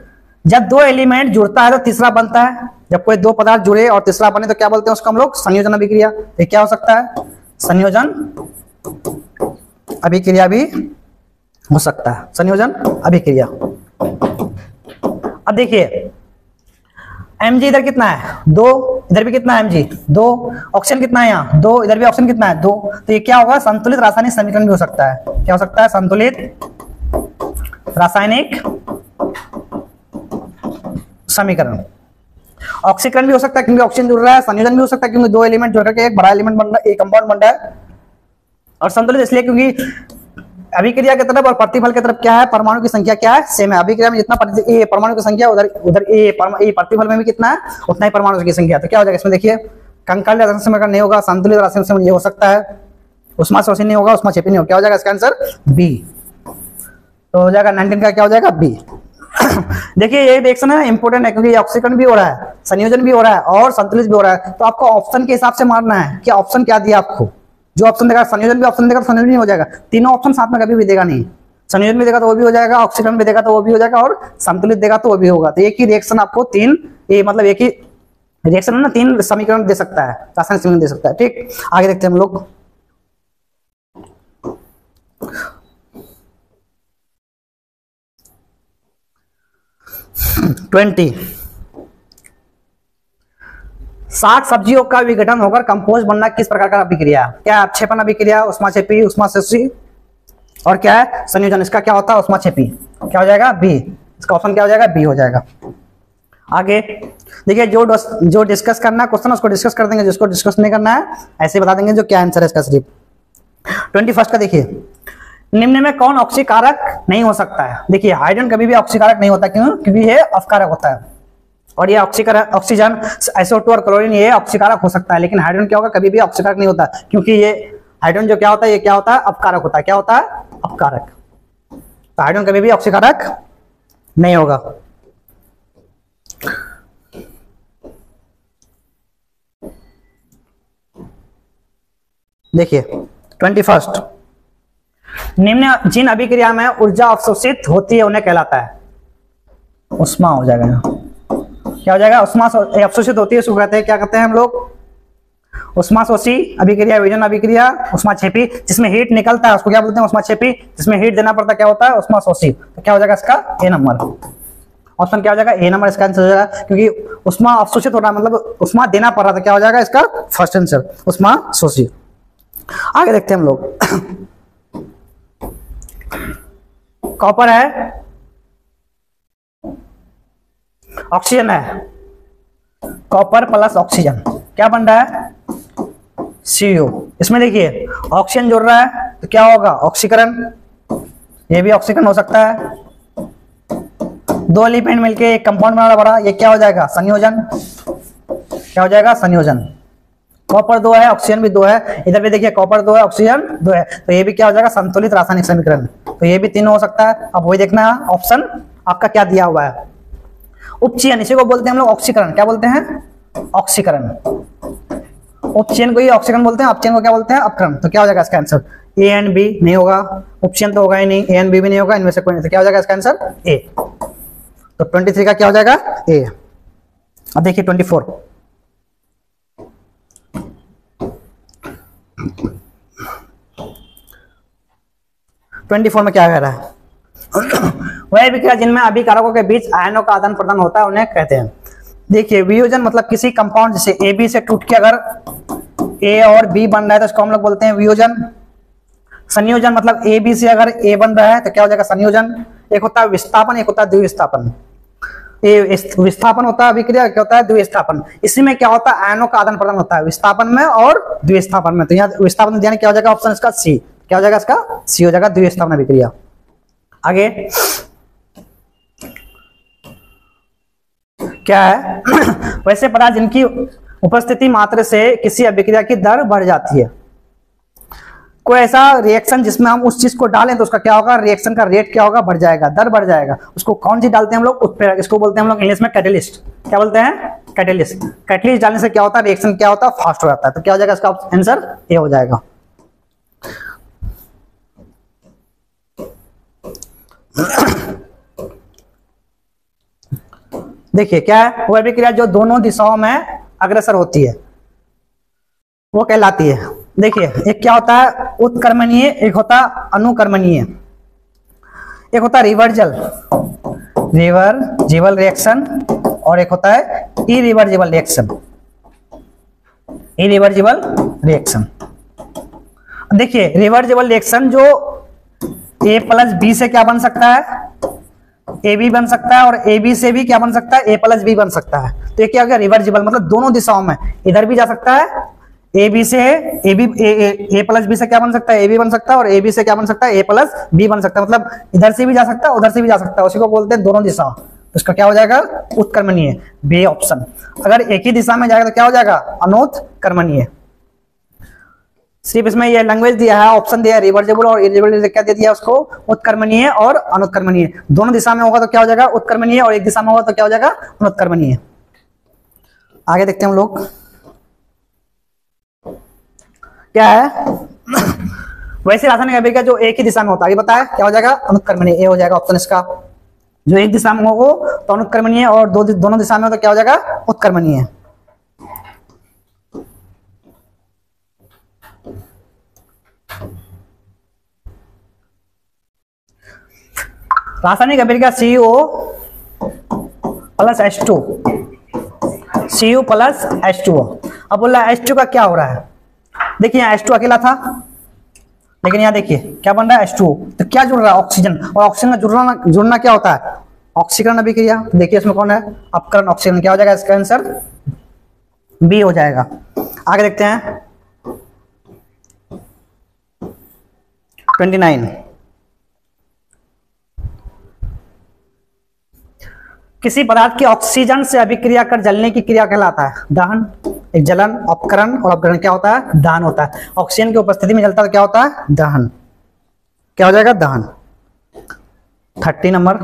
जब दो एलिमेंट जुड़ता है तो तीसरा बनता है। जब कोई दो पदार्थ जुड़े और तीसरा बने तो क्या बोलते हैं उसको हम लोग, संयोजन अभिक्रिया। ये क्या हो सकता है, संयोजन अभिक्रिया भी हो सकता है, संयोजन अभिक्रिया। अब देखिए Mg इधर कितना है, 2, इधर भी कितना है Mg, 2, ऑक्सीजन कितना है यहाँ, 2, इधर भी ऑक्सीजन कितना है, 2। तो ये क्या होगा, संतुलित रासायनिक समीकरण भी हो सकता है। क्या हो सकता है, संतुलित रासायनिक समीकरण। ऑक्सीकरण भी हो सकता है क्योंकि ऑक्सीजन जुड़ रहा है, संयोजन भी हो सकता है क्योंकि दो एलिमेंट जुड़ करके एक बड़ा एलिमेंट बन रहा है, एक कंपाउंड बन रहा है। और संतुलित इसलिए क्योंकि अभिक्रिया की तरफ और प्रतिफल की तरफ क्या है, परमाणु की संख्या क्या है, सेम है। अभिक्रिया में जितना परमाणु की संख्या उधर उधर प्रतिफल में भी कितना है, उतना ही परमाणु की संख्या। तो क्या हो जाएगा इसमें, देखिए कंकाल रासायनिक समीकरण नहीं होगा, संतुलित रासायनिक समीकरण ये हो सकता है, उष्मा शोषी नहीं होगा, उष्मा क्षेपी नहीं होगा। क्या हो जाएगा इसका आंसर, बी। तो हो जाएगा 19 का क्या हो जाएगा, बी। देखिए ये रिएक्शन है इंपॉर्टेंट है क्योंकि ऑक्सीकरण भी हो रहा है, संयोजन भी हो रहा है और संतुलित भी हो रहा है। तो आपको ऑप्शन के हिसाब से मारना है कि ऑप्शन क्या दिया आपको। जो ऑप्शन देगा संयोजन भी ऑप्शन देगा तो संयोजन नहीं हो जाएगा, तीनों ऑप्शन साथ में कभी भी देगा नहीं। संयोजन भी देगा तो वो भी हो जाएगा, ऑक्सीकरण भी देगा तो वो भी हो जाएगा और संतुलित देगा तो वो भी होगा। तो एक ही रिएक्शन आपको तीन, ये मतलब एक ही रिएक्शन है ना, तीन समीकरण दे सकता है, रासायनिक समीकरण दे सकता है। ठीक, आगे देखते हैं हम लोग। 20 साग सब्जियों का विघटन होकर कंपोस्ट बनना किस प्रकार का अभिक्रिया, क्या है, अपक्षेपण अभिक्रिया, उष्माक्षेपी, उष्माशोषी और क्या है, संयोजन। इसका क्या होता है, उष्माक्षेपी। क्या हो जाएगा, बी। इसका ऑप्शन क्या हो जाएगा, बी हो जाएगा। आगे देखिए जो डिस्कस करना है क्वेश्चन उसको डिस्कस कर देंगे, जिसको डिस्कस नहीं करना है ऐसे बता देंगे जो क्या आंसर है इसका सिर्फ। 21 का देखिए, निम्न में कौन ऑक्सीकारक नहीं हो सकता है। देखिए हाइड्रोजन कभी भी ऑक्सीकारक नहीं होता, क्यों, क्योंकि ये अपकारक होता है। और ये ऑक्सीजन, SO2 और क्लोरीन ये ऑक्सीकारक हो सकता है, लेकिन हाइड्रोजन क्या होगा, कभी भी ऑक्सीकारक नहीं होता, क्योंकि ये हाइड्रोजन जो क्या होता है, ये क्या होता है, अपकारक होता है। क्या होता है, अपकारक। तो हाइड्रोजन कभी भी ऑक्सीकारक नहीं होगा। देखिए 21, निम्न जिन अभिक्रिया में ऊर्जा अवशोषित होती है उन्हें कहलाता है, उष्मा हो जाएगा यहाँ। क्या हो जाएगा, उष्मा अवशोषित होती है, उसको कहते हैं, क्या कहते हैं हम लोग, उष्माशोषी अभिक्रिया, विजन अभिक्रिया, उष्माक्षेपी। जिसमें हीट निकलता है उसको क्या बोलते हैं, उष्माक्षेपी। जिसमें हीट देना पड़ता है क्या होता है, उष्माशोषी। तो क्या हो जाएगा इसका, ए नंबर। ऑप्शन क्या हो जाएगा, ए नंबर इसका आंसर हो जाएगा, क्योंकि उष्मा अवशोषित हो रहा है मतलब उष्मा देना पड़ रहा था। क्या हो जाएगा इसका फर्स्ट आंसर, उष्माशोषी। आगे देखते हैं हम लोग। कॉपर है, ऑक्सीजन है, कॉपर प्लस ऑक्सीजन क्या बन रहा है, CO। इसमें देखिए ऑक्सीजन जुड़ रहा है तो क्या होगा, ऑक्सीकरण। ये भी ऑक्सीकरण हो सकता है। दो एलिमेंट मिलके एक कंपाउंड बना बड़ा, ये क्या हो जाएगा, संयोजन। क्या हो जाएगा, संयोजन। कॉपर 2 है, ऑक्सीजन भी 2 है। इधर भी देखिए कॉपर 2 है, ऑक्सीजन 2 है, तो ये भी क्या हो जाएगा, संतुलित रासायनिक समीकरण। तो ये भी तीनों हो सकता है। अब वही देखना है ऑप्शन आपका क्या दिया हुआ है। उपचयन, इसी को बोलते हैं हम लोग ऑक्सीकरण। क्या बोलते हैं, ऑक्सीकरण। उपचयन को ही ऑक्सीकरण बोलते हैं, अपचयन को क्या बोलते हैं, अपकरण। तो क्या हो जाएगा इसका आंसर, ए एंड बी नहीं होगा, उपचयन तो होगा ही नहीं, ए एंड बी भी नहीं होगा, इनमें से कोई नहीं। तो क्या हो जाएगा इसका आंसर, ए। तो 23 का क्या हो जाएगा, ए। अब देखिए 24, में क्या कह रहा है, वह अभिक्रिया जिनमें अभिकारकों के बीच आयनों का आदान प्रदान होता है उन्हें कहते हैं। देखिए वियोजन मतलब किसी कंपाउंड जैसे AB से टूट के अगर A और B बन रहा है तो इसको हम लोग बोलते हैं वियोजन। संयोजन मतलब AB से अगर A बन रहा है तो क्या हो जाएगा, संयोजन। एक होता है विस्थापन, एक होता है द्विविस्थापन। विस्थापन होता है अभिक्रिया, क्या होता है, द्विविस्थापन। इसी में क्या होता है, आयनों का आदान प्रदान होता है विस्थापन में और द्विविस्थापन में। तो यहाँ विस्थापन यानी क्या हो जाएगा, ऑप्शन इसका सी। क्या हो जाएगा इसका, सी हो जाएगा, द्विविस्थापन अभिक्रिया। आगे क्या है, वैसे पदार्थ जिनकी उपस्थिति मात्र से किसी अभिक्रिया की दर बढ़ जाती है। कोई ऐसा रिएक्शन जिसमें हम उस चीज को डालें तो उसका क्या होगा, रिएक्शन का रेट क्या होगा, बढ़ जाएगा, दर बढ़ जाएगा। उसको कौन सी डालते हैं हम लोग, इसको बोलते हैं हम लोग इंग्लिश में कैटलिस्ट। क्या बोलते हैं, कैटलिस्ट। कैटलिस्ट डालने से क्या होता है, रिएक्शन क्या होता है, फास्ट हो जाता है। तो क्या हो जाएगा इसका आंसर, ए हो जाएगा। देखिए क्या है, वो अभिक्रिया जो दोनों दिशाओं में अग्रसर होती है वो कहलाती है। देखिए एक क्या होता है उत्कर्मणीय, एक होता है अनुकर्मणीय, एक होता है रिवर्जिबल रिएक्शन और एक होता है इरिवर्जिबल रिएक्शन। इरिवर्जिबल रिएक्शन, देखिए रिवर्जिबल रिएक्शन जो ए प्लस बी से क्या बन सकता है, ए बी बन सकता है, और ए बी से भी क्या बन सकता है, ए प्लस बी बन सकता है। तो ये क्या हो गया, रिवर्जिबल, मतलब दोनों दिशाओं में, इधर भी जा सकता है ए बी से, ए प्लस बी से क्या बन सकता है, ए बी बन सकता है, और ए बी से क्या बन सकता है, ए प्लस बी बन सकता है। मतलब इधर से भी जा सकता है, उधर से भी जा सकता है, उसी को बोलते हैं दोनों दिशा। तो इसका क्या हो जाएगा, उत्कर्मणीय, बी ऑप्शन। अगर एक ही दिशा में जाएगा तो क्या हो जाएगा, अनुत्कर्मणीय। सिर्फ इसमें ये लैंग्वेज दिया है, ऑप्शन दिया है रिवर्जिबल और इरिवर्जिबल, क्या दे दिया उसको, उत्कर्मणीय और अनुत्कर्मणीय। दोनों दिशा में होगा तो क्या हो जाएगा, उत्कर्मणीय, और एक दिशा में होगा तो क्या हो जाएगा, अनुत्कर्मणीय। आगे देखते हैं हम लोग क्या है। वैसे रासायनिक अभिक्रिया जो एक ही दिशा में होता है, ये बताया क्या हो जाएगा, अनुत्कर्मणीय, ए हो जाएगा ऑप्शन इसका। जो एक दिशा में हो तो अनुत्कर्मणीय, और दोनों दिशा में हो तो क्या हो जाएगा, उत्कर्मणीय। रासायनिक अभिक्रिया CO plus H2, Cu plus H2O। अब बोल रहा है H2 का क्या हो रहा है। देखिए यहाँ H2 अकेला था, लेकिन यहाँ देखिए क्या बन रहा है, H2O। तो क्या जुड़ रहा है, ऑक्सीजन, और ऑक्सीजन का जुड़ना क्या होता है, ऑक्सीकरण अभिक्रिया। देखिए इसमें कौन है, अपकरण ऑक्सीजन। क्या हो जाएगा इसका आंसर, बी हो जाएगा। आगे देखते हैं 29। किसी पदार्थ की ऑक्सीजन से अभिक्रिया कर जलने की क्रिया कहलाता है दहन। एक जलन, अपकरण, और अपकरण क्या होता है, दहन होता है। ऑक्सीजन की उपस्थिति में जलता है तो क्या होता है, दहन। क्या हो जाएगा, दहन। 30 नंबर,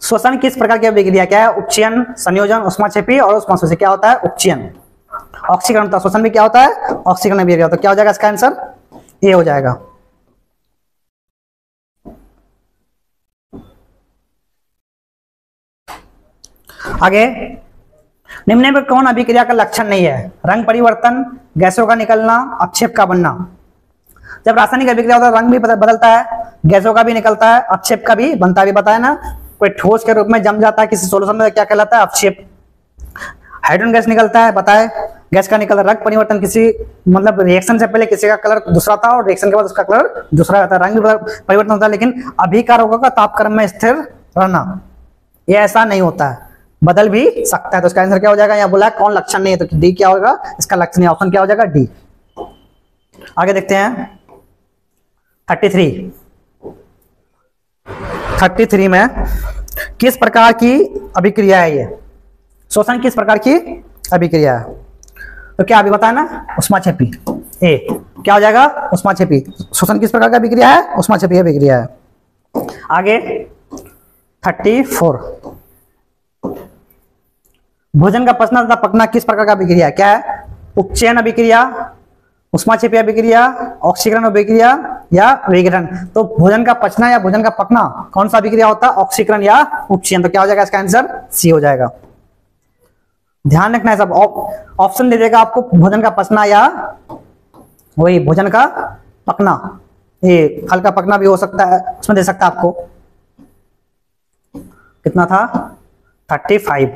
श्वसन किस प्रकार की अभिक्रिया, क्या है, उपचयन, संयोजन, ऊष्माक्षेपी और ऊष्माशोषी। क्या होता है, उपचयन। ऑक्सीकरण होता है, श्वसन भी क्या होता है, ऑक्सीकरण अभिक्रिया। तो क्या हो जाएगा इसका आंसर, ए हो जाएगा। आगे, निम्न में कौन अभिक्रिया का लक्षण नहीं है, रंग परिवर्तन, गैसों का निकलना, अपक्षेप का बनना। जब रासायनिक अभिक्रिया होता है रंग भी बदलता है, गैसों का भी निकलता है, अपक्षेप का भी बनता है। भी बताया ना, कोई ठोस के रूप में जम जाता है किसी सोल्यूशन में, क्या कहलाता है, अपक्षेप। हाइड्रोजन गैस निकलता है, बताए, गैस का निकलता है। रंग परिवर्तन, किसी मतलब रिएक्शन से पहले किसी का कलर दूसरा था और रिएक्शन के बाद उसका कलर दूसरा रहता है। रंग भी परिवर्तन होता है, लेकिन अभिकारकों का तापक्रम में स्थिर रहना, यह ऐसा नहीं होता है, बदल भी सकता है। तो इसका आंसर क्या हो जाएगा, यहाँ बोला कौन लक्षण नहीं है, तो डी क्या होगा इसका लक्षण, ऑप्शन क्या हो जाएगा, डी। आगे देखते हैं 33 में किस प्रकार की अभिक्रिया है ये, श्वसन किस प्रकार की अभिक्रिया है। तो क्या अभी बताया ना, ऊष्माक्षेपी, ए क्या हो जाएगा, ऊष्माक्षेपी। श्वसन किस प्रकार का अभिक्रिया है, ऊष्माक्षेपी अभिक्रिया है। आगे 34, भोजन का पचना तथा पकना किस प्रकार का अभिक्रिया है, क्या है, उपचयन अभिक्रिया, ऊष्माक्षेपी अभिक्रिया, ऑक्सीकरण अभिक्रिया या विघटन। तो भोजन का पचना या भोजन का पकना कौन सा अभिक्रिया होता है, ऑक्सीकरण या उपचयन। तो क्या हो जाएगा इसका आंसर, सी हो जाएगा। ध्यान रखना है सब, ऑप्शन दे देगा आपको, भोजन का पचना या वही भोजन का पकना। ये फल का पकना भी हो सकता है, उसमें दे सकता है आपको। कितना था, 35।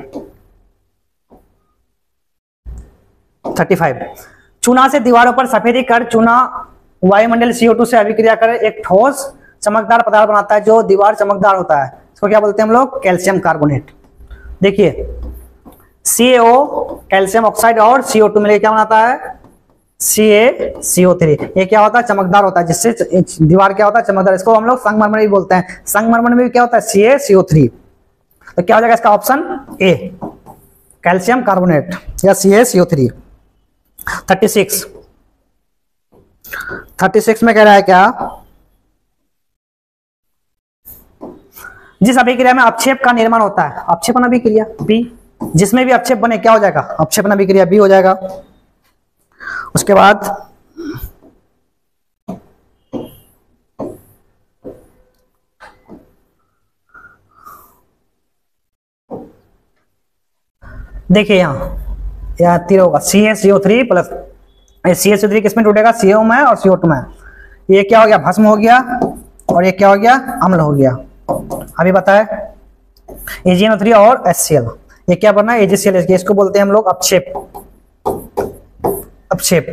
चूना से दीवारों पर सफेदी कर चूना वायुमंडल CO2 से अभिक्रिया कर एक ठोस चमकदार पदार्थ बनाता है जो दीवार चमकदार होता है। इसको क्या बोलते हैं हम लोग, कैल्शियम कार्बोनेट। देखिए CaO कैल्शियम ऑक्साइड और CO2 मिलकर क्या बनाता है, CaCO3। ये क्या होता है, चमकदार होता है, जिससे दीवार क्या होता है, चमकदार। इसको हम लोग संगमरमर भी बोलते हैं। संगमरमर में भी क्या होता है, CaCO3। तो क्या हो जाएगा इसका ऑप्शन ए। कैल्शियम कार्बोनेट या CaCO3। 36 में कह रहा है क्या, जिस अभिक्रिया में अपक्षेप का निर्माण होता है, अपक्षेपण अभिक्रिया बी, जिसमें भी अपक्षेप बने क्या हो जाएगा, अपक्षेपण अभिक्रिया बी हो जाएगा। उसके बाद देखिए यहाँ तीर होगा CaCO3 प्लस CaCO3 किसमें टूटेगा, CO में और CO2 में। ये क्या हो गया, भस्म हो गया, और ये क्या हो गया, अम्ल हो गया। अभी बताए AgNO3 और HCl, ये क्या बना है, AgCl, इसको बोलते हैं हम लोग अपक्षेप। अपक्षेप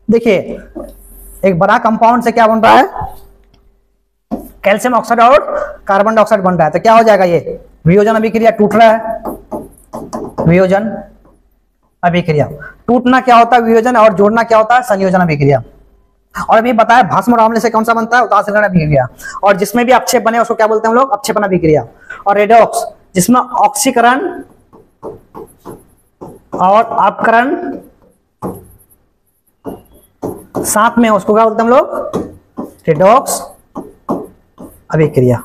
देखिए एक बड़ा कंपाउंड से क्या बन रहा है, कैल्शियम ऑक्साइड और कार्बन डाइऑक्साइड बन रहा है, तो क्या हो जाएगा, ये वियोजन अभिक्रिया, टूट रहा है, वियोजन अभिक्रिया। टूटना क्या होता है, वियोजन, और जोड़ना क्या होता है, संयोजन अभिक्रिया। और अभी बताया भस्म और अम्ल से कौन सा बनता है, उदासीकरण अभिक्रिया। और जिसमें भी अपक्षेप बने उसको क्या बोलते हैं हम लोग, अपक्षेपण अभिक्रिया। और रेडॉक्स जिसमें ऑक्सीकरण और अपकरण साथ में, उसको क्या बोलते हैं हम लोग, रेडॉक्स अभिक्रिया।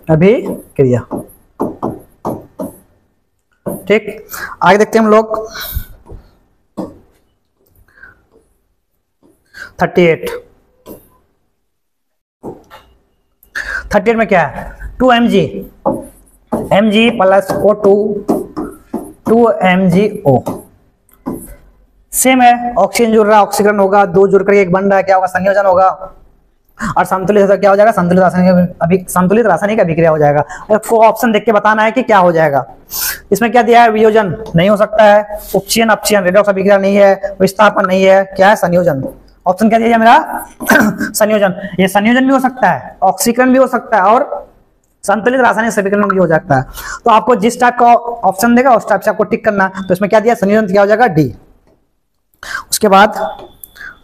अभिक्रिया ठीक। आगे देखते हैं हम लोग 38 में क्या है, 2Mg plus O2 2MgO। Same है, ऑक्सीजन जुड़ रहा है, ऑक्सीकरण होगा, दो जुड़कर एक बन रहा है, क्या होगा, संयोजन होगा। और संतुलित क्या हो जाएगा, संतुलित रासायनिक अभिक्रिया हो जाएगा। आपको ऑप्शन देख के बताना है कि क्या हो जाएगा। इसमें क्या दिया है, वियोजन नहीं हो सकता है, उपचयन अपचयन रेडॉक्स अभिक्रिया नहीं है, विस्थापन नहीं है, क्या है, संयोजन। ऑप्शन क्या दिया मेरा संयोजन। ये संयोजन भी हो सकता है, ऑक्सीकरण भी हो सकता है, और संतुलित रासायनिक समीकरण भी हो सकता है। तो आपको जिस टाइप का ऑप्शन देगा उस टाइप से आपको टिक करना। तो इसमें क्या दिया, संयोजन, क्या हो जाएगा, डी। उसके बाद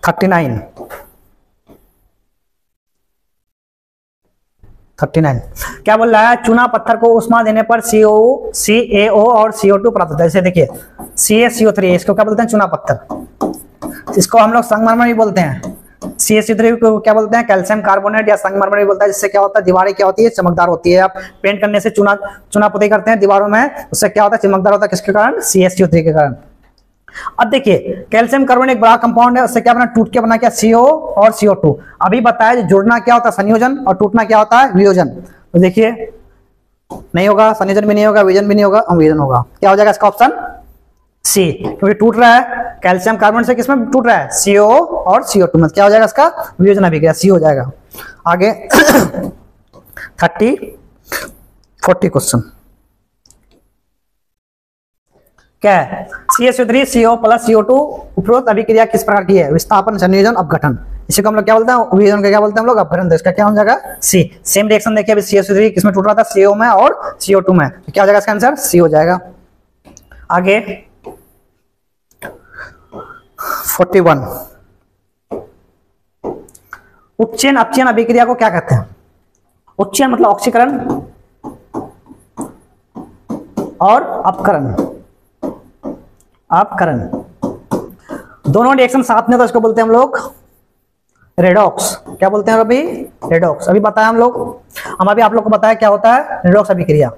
39 क्या बोल रहा है, चूना पत्थर को उष्मा देने पर CaO और CO2 प्राप्त होता है। जैसे देखिए CaCO3, इसको क्या बोलते हैं, चूना पत्थर, इसको हम लोग संगमरमर भी बोलते हैं। CaCO3 को क्या बोलते हैं, कैल्शियम कार्बोनेट या संगमरमर भी बोलता है। जिससे क्या होता है, दीवारें क्या होती है, चमकदार होती है। आप पेंट करने से चूना पुताई करते हैं दीवारों में, उससे क्या होता है, चमकदार होता है, किसके कारण, CaCO3 के कारण। अब देखिए कैल्शियम कार्बोनेट एक बड़ा कंपाउंड है, उससे क्या बना, टूट के बना क्या, CO और CO2। अभी बताया जुड़ना क्या होता है, संयोजन, और टूटना क्या होता है, वियोजन। तो देखिए नहीं होगा, संयोजन भी नहीं होगा, वियोजन भी नहीं होगा, वियोजन होगा। क्या हो जाएगा इसका ऑप्शन सी, क्योंकि टूट रहा है कैल्शियम कार्बोनेट से, किसमें टूट रहा है, CO और CO2 में। क्या हो जाएगा इसका, वियोजन अभिक्रिया, सी हो जाएगा। आगे 40 क्वेश्चन क्या है, CaCO3 CO प्लस CO2 उपरोक्त अभिक्रिया किस प्रकार की है, विस्थापन, संयोजन, अपघटन। इसी को हम लोग क्या बोलते हैं, वियोजन का क्या बोलते हैं हम लोग, अपघटन। तो इसका क्या हो जाएगा, सी। सेम रिएक्शन देखिए, अभी CaCO3 किसमें टूट रहा था, CO में और CO2 में। तो क्या हो जाएगा इसका आंसर, सी हो जाएगा। आगे 41 उपचयन अपचयन अभिक्रिया को क्या कहते हैं। उपचयन मतलब ऑक्सीकरण और अपकरण, अपकरण दोनों रिएक्शन साथ में, तो इसको बोलते हैं हम लोग रेडॉक्स। क्या बोलते हैं अभी, रेडॉक्स। अभी बताया हम लोग, हम अभी आप लोग को बताया क्या होता है रेडॉक्स अभिक्रिया।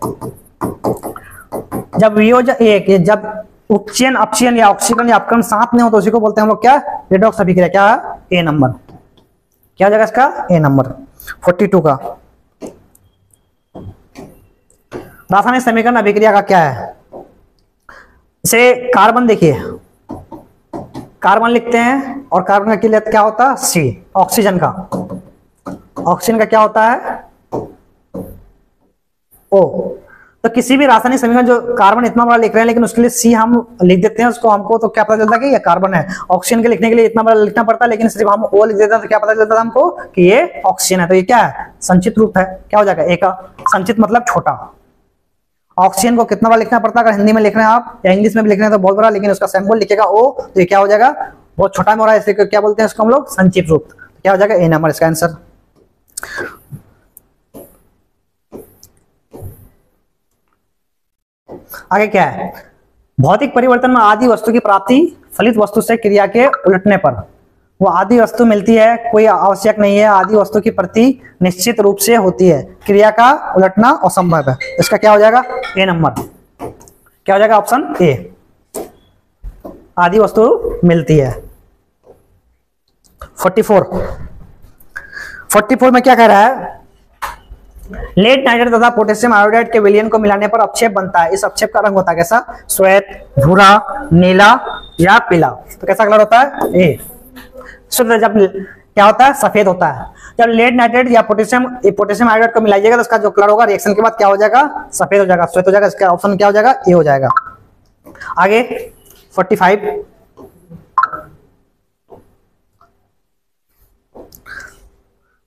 जब वियोजन, जब उपचयन अपचयन या ऑक्सीकरण या अपकरण साथ में हो तो उसी को बोलते हैं हम लोग क्या, रेडॉक्स अभिक्रिया। क्या है, ए नंबर। क्या हो जाएगा इसका, ए नंबर। 42 का रासायनिक समीकरण अभिक्रिया का क्या है। जैसे कार्बन, देखिए कार्बन लिखते हैं, और कार्बन का किले क्या होता है, सी। ऑक्सीजन का क्या होता है, ओ। तो किसी भी रासायनिक समीकरण, जो कार्बन इतना बड़ा लिख रहे हैं लेकिन उसके लिए सी हम लिख देते हैं उसको, हमको तो क्या पता चलता है कि ये कार्बन है। ऑक्सीजन के लिखने के लिए इतना बड़ा लिखना पड़ता है, लेकिन सिर्फ हम ओ लिख देते हैं तो क्या पता चलता है हमको कि ये ऑक्सीजन है। तो ये क्या है, संचित रूप है। क्या हो जाएगा, ए का। संचित मतलब छोटा। ऑक्सीजन को कितना बड़ा लिखना पड़ता है, अगर हिंदी में लिख रहे हैं आप या इंग्लिश में भी लिख रहे हैं तो बहुत बड़ा, लेकिन उसका सिंबल लिखेगा ओ, तो ये क्या हो जाएगा, बहुत छोटा में हो रहा है, इसलिए क्या बोलते हैं इसको हम लोग, संचित रूप। क्या हो जाएगा, ए नंबर इसका आंसर। आगे क्या है, भौतिक परिवर्तन में आदि वस्तु की प्राप्ति फलित वस्तु से क्रिया के उलटने पर वो आदि वस्तु मिलती है, कोई आवश्यक नहीं है, आदि वस्तु की प्रति निश्चित रूप से होती है, क्रिया का उलटना असंभव है। इसका क्या हो जाएगा, ए नंबर, क्या हो जाएगा ऑप्शन ए, आदि वस्तु मिलती है। 44 में क्या कह रहा है, लेड नाइट्रेट तथा पोटेशियम आयोडाइड के विलयन को मिलाने पर अपक्षेप बनता है। इस अपक्षेप का रंग होता है कैसा, श्वेत, भूरा, नीला या पीला। तो कैसा कलर होता है, ए। शुद्ध जब क्या होता है, सफेद होता है। जब लेड नाइट्रेट या पोटेशियम आयोडाइड को मिलाइएगा तो उसका जो कलर होगा रिएक्शन के बाद क्या हो जाएगा, सफेद हो जाएगा, श्वेत हो जाएगा। इसका ऑप्शन क्या हो जाएगा, ए हो जाएगा। आगे 45,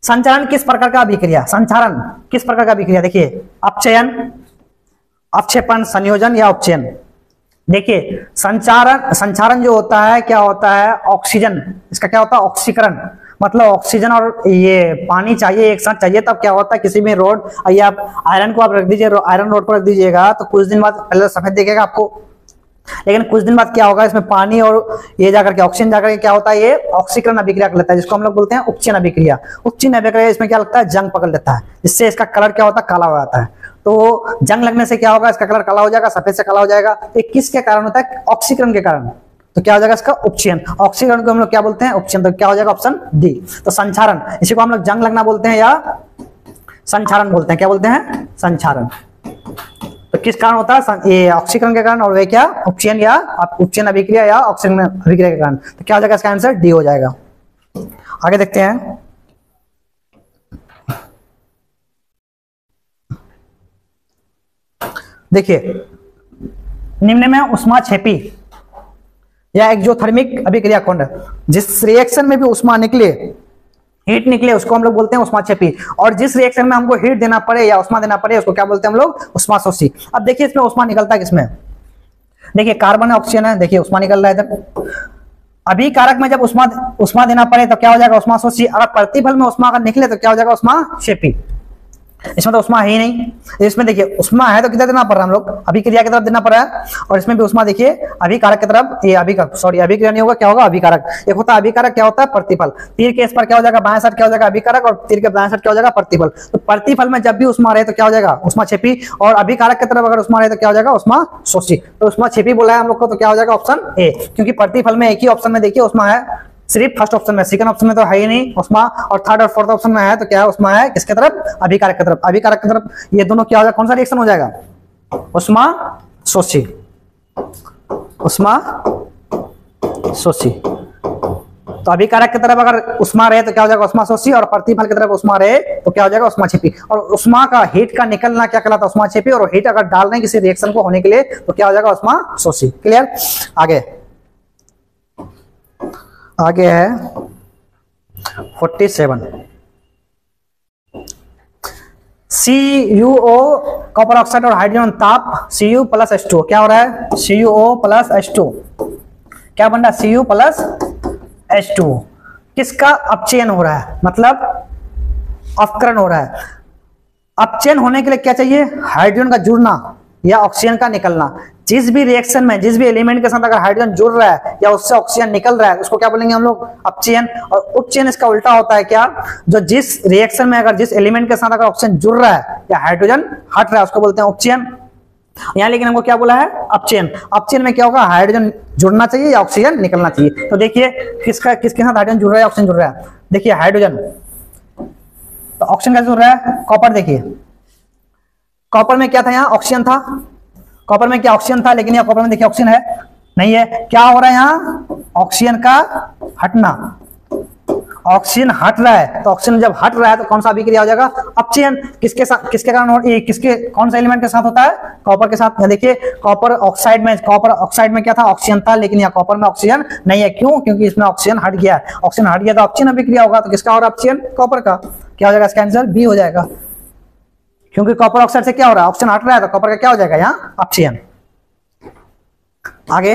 संचारण किस प्रकार का अभिक्रिया, संचारण किस प्रकार का अभिक्रिया, देखिए अपचयन, अवक्षेपण, संयोजन या उपचयन। देखिए संचारण जो होता है क्या होता है, ऑक्सीजन, इसका क्या होता है, ऑक्सीकरण, मतलब ऑक्सीजन और ये पानी चाहिए एक साथ चाहिए, तब क्या होता है किसी भी रोड, या आप आयरन को आप रख दीजिए, आयरन रोड पर रख दीजिएगा तो कुछ दिन बाद पहले सफेद दिखेगा आपको, लेकिन कुछ दिन बाद क्या होगा, इसमें पानी और ये जाकर के ऑक्सीजन जाकर के क्या होता है, ये ऑक्सीकरण अभिक्रिया कर लेता है, जिसको हम लोग बोलते हैं उपचयन अभिक्रिया। उपचयन अभिक्रिया इसमें क्या लगता है, जंग पकड़ लेता है, जिससे इसका कलर क्या होता है, काला हो जाता है। तो जंग लगने से क्या होगा, इसका कलर काला हो जाएगा, सफेद से काला हो जाएगा। तो किसके कारण होता है, ऑक्सीकरण के कारण। तो क्या हो जाएगा इसका, उपचयन। ऑक्सीकरण को हम लोग क्या बोलते हैं, उपचयन। तो क्या हो जाएगा ऑप्शन डी। तो संचारण, इसी को हम लोग जंग लगना बोलते हैं या संचारण बोलते हैं, क्या बोलते हैं, संचारण। तो किस कारण होता है, ये ऑक्सीकरण के कारण, और वे क्या, उपचयन या उपचयन अभिक्रिया या ऑक्सीकरण अभिक्रिया के कारण। तो क्या हो जाएगा इसका आंसर, डी हो जाएगा। आगे देखते हैं, देखिए निम्न में उष्माक्षेपी या एक्सोथर्मिक अभिक्रिया कौन है, जिस रिएक्शन में भी उष्मा निकले, हीट निकले, उसको हम लोग बोलते हैं उष्माक्षेपी। और जिस रिएक्शन में हमको हीट देना पड़े या उष्मा देना पड़े उसको क्या बोलते हैं हम लोग, उष्माशोषी। अब देखिए इसमें उष्मा निकलता है किसमें, देखिए कार्बन ऑक्सीजन है, देखिए उष्मा निकल रहा है इधर। अभिकारक में जब उष्मा देना पड़े तो क्या हो जाएगा, उष्माशोषी। अगर प्रतिफल में उष्मा अगर निकले तो क्या हो जाएगा, उष्माक्षेपी। इसमें तो उष्मा है ही नहीं, इसमें देखिए उष्मा है तो किधर देना पड़ रहा है, हम लोग अभिक्रिया की तरफ देना पड़ रहा है, और इसमें भी उष्मा देखिए अभिकारक की तरफ, ये अभिक्रिया नहीं होगा, क्या होगा, अभिकारक। एक होता है अभिकारक, क्या होता है, प्रतिफल। तीर के इस पर क्या हो जाएगा, बाएं साइड क्या हो जाएगा, अभिकारक, और तीर के बाएं साइड क्या हो जाएगा, प्रतिफल। तो प्रतिफल में जब भी उष्मा रहे तो क्या हो जाएगा, उष्माक्षेपी, और अभिकारक की तरफ अगर उष्मा रहे तो क्या हो जाएगा, उष्माशोषी। तो उष्माक्षेपी बोला है हम लोग को, तो क्या हो जाएगा ऑप्शन ए, क्योंकि प्रतिफल में एक ही ऑप्शन में देखिए उष्मा है, सिर्फ फर्स्ट ऑप्शन में, सेकंड ऑप्शन में तो है ही नहीं उष्मा, और थर्ड और फोर्थ ऑप्शन में है तो क्या है, उष्मा है किसके तरफ, अभिकारक की तरफ। अभिकारक की तरफ ये दोनों क्या हो जाएगा, कौन सा रिएक्शन हो जाएगा, उष्माशोषी, उष्माशोषी। तो अभिकारक की तरफ अगर उष्मा रहे तो क्या हो जाएगा, उष्माशोषी, और प्रतिफल की तरफ उष्मा रहे तो क्या हो जाएगा, उष्माक्षेपी। और उष्मा का हीट का निकलना क्या कहलाता है, उष्माक्षेपी, और हीट अगर डाल रहे हैं किसी रिएक्शन को होने के लिए तो क्या हो जाएगा, उष्माशोषी। क्लियर। आगे है 47, CuO कॉपर ऑक्साइड और हाइड्रोजन ताप Cu प्लस H2 क्या हो रहा है, CuO प्लस H2 क्या बन रहा है, Cu प्लस H2। किसका अपचयन हो रहा है, मतलब अपकरण हो रहा है। अपचयन होने के लिए क्या चाहिए, हाइड्रोजन का जुड़ना या ऑक्सीजन का निकलना। जिस भी रिएक्शन में, जिस भी एलिमेंट के साथ अगर हाइड्रोजन जुड़ रहा है या उससे ऑक्सीजन निकल रहा है उसको क्या बोलेंगे हम लोग, अपचयन। और उपचयन इसका उल्टा होता है क्या, जो जिस रिएक्शन में अगर जिस एलिमेंट के साथ अगर ऑक्सीजन जुड़ रहा है या हाइड्रोजन हट रहा है उसको बोलते हैं उपचयन। यहाँ लेकिन हमको क्या बोला है, अपचयन। अपचयन में क्या होगा, हाइड्रोजन जुड़ना चाहिए या ऑक्सीजन निकलना चाहिए। तो देखिए किसके साथ हाइड्रोजन जुड़ रहा है, ऑक्सीजन जुड़ रहा है। देखिए हाइड्रोजन, तो ऑक्सीजन कैसे जुड़ रहा है, कॉपर। देखिए कॉपर में क्या था, यहाँ ऑक्सीजन था, कॉपर में क्या ऑक्सीजन था, लेकिन यहाँ कॉपर में देखिए ऑक्सीजन है नहीं है। क्या हो रहा है यहाँ, ऑक्सीजन का हटना, ऑक्सीजन हट रहा है। तो ऑक्सीजन जब हट रहा है तो कौन सा अभिक्रिया हो जाएगा, अपचयन। किसके साथ, किसके कारण, किसके कौन सा एलिमेंट के साथ होता है, कॉपर के साथ। देखिए कॉपर ऑक्साइड में क्या था, ऑक्सीजन था, लेकिन यहाँ कॉपर में ऑक्सीजन नहीं है। क्यों, क्योंकि इसमें ऑक्सीजन हट गया है। ऑक्सीजन हट गया तो अपचयन अभिक्रिया होगा। तो किसका और अपचयन, कॉपर का। क्या हो जाएगा इसका आंसर, बी हो जाएगा, क्योंकि कॉपर ऑक्साइड से क्या हो रहा है, ऑक्सीजन हट रहा है तो कॉपर का क्या हो जाएगा यहाँ, अपचयन। आगे